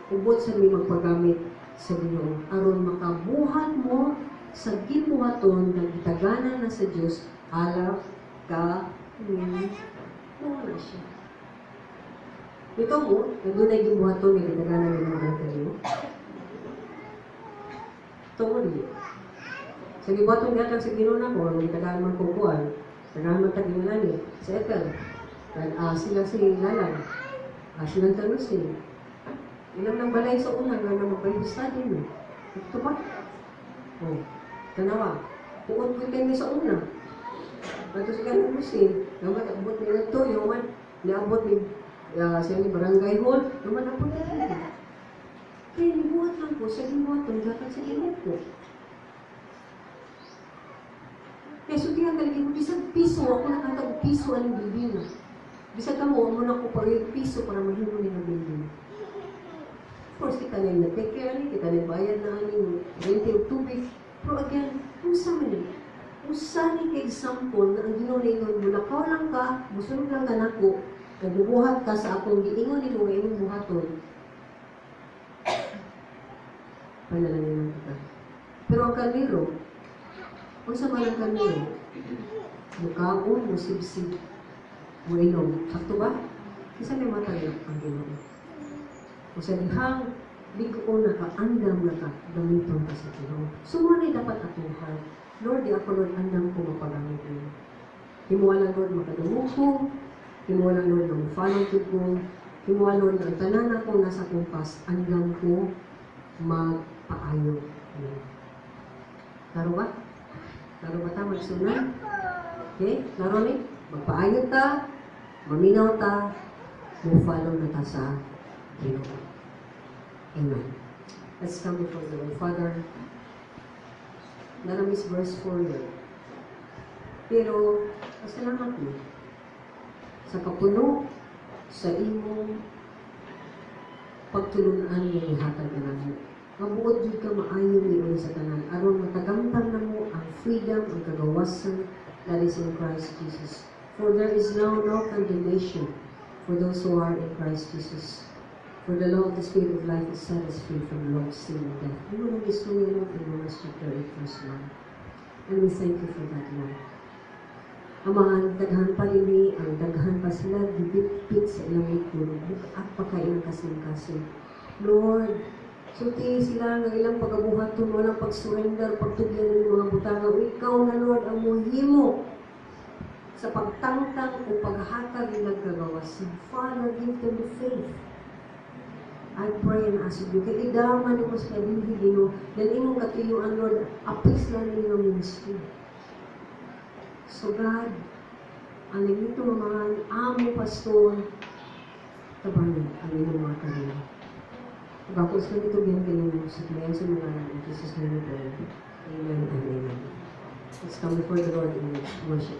Ubod sa may magpagamit sa Ginoo. Aron makabuhat mo sa gibuhaton na gitaganan na sa Diyos, alap ka, wala siya. Ito mo, nandunay gibuhaton na gitaganan na mga kanino. Ito mo rin. Sa gibuhaton gatang sa Ginoo na ko, ang gitaganan man kukuan, tagahan man taginalani, sa Ethel, sila si Lalan, silang talusin. Ilang nang balay sa una nga na mag-Bible study mo. Ito ba? Oh, tanawa. Tuod ko kayo sa una. Ito si Ganang Lusin. Naman, abot nila ito. Yung man, naabot ni siya ni Barangay Hall. Naman, abot nila. Kaya nibuhat lang po. Sa limuhat, gatang sa limuhat ko. Kaya sutihan galigin ko, bisag piso. Ako nakatag piso ang building na. Bisag ka mo na ko pag piso para mahimo ni na building. Of course, kita na yung na-take care ni, kita na bayad na aning rente o tubig. Pero again, kung saan ka example na ang Ginoo na ingon mo, nakaw lang ka, musunod lang ka nako, nagbubuhat ka sa akong giingon ni mo nga imong buhaton. Panalangin lang kita. Pero ang kaniro, kung sa man ang kaniro, mukaon, musibsib, mo inom. Sakto ba? Isa may matay ang Ginoo. Kung sa dihang, ligo na ka, andam na ka, gamiton ka sa Ginoo. Sumunay dapat atuhan. Lord, di ako, Lord, andam ko mapagamit mo. Himuha lang, Lord, makadumog ko. Himuha lang, Lord, na follow to ko. Himuha, Lord, ang tanan ako nasa kumpas, andam ko magpaayo. Laro ba? Laro ba ta? Magsunod? Okay? Laro ni? Magpaayo ta, maminaw ta, mo-follow na ta sa Ginoo. Amen. Let's come before the Lord. Father, naramis verse 4 yun. Pero, pasalamat mo sa kapuno sa imong pagtulunan mo hatag ka namin. Mabuod yun ka maayo niyo sa tanan. Aron matagamtan na mo ang freedom, ang kagawasan that is in Christ Jesus. For there is now no condemnation for those who are in Christ Jesus. For the law of the Spirit of life is set us free from the law of sin and death. We will understand in Romans chapter 8, verse 1. And we thank you for that, Lord. Amahan, daghan pa rin ang daghan pa sila, dibit-bit sa ilang ikulog, at pa kailang kasing-kasing. Lord, sulti sila ng ilang pagabuhaton, walang pag-surrender, pagtugyan ng mga butangaw. Ikaw na, Lord, ang muhimo sa pagtangtang o paghatag nilang kagawasan. Father, give them the faith. I pray and ask you, kaya idaman mo sa kabili, Ginoo, dan imong katuyuan, Lord, apis lang ninyong ministry. So God, ang nito mga amo, pastor, tabanin ang inyong mga kanila. Bakos na ito biyan kayo sa kaya sa mga in Jesus' name we pray. Amen and amen. Let's come before the Lord in worship.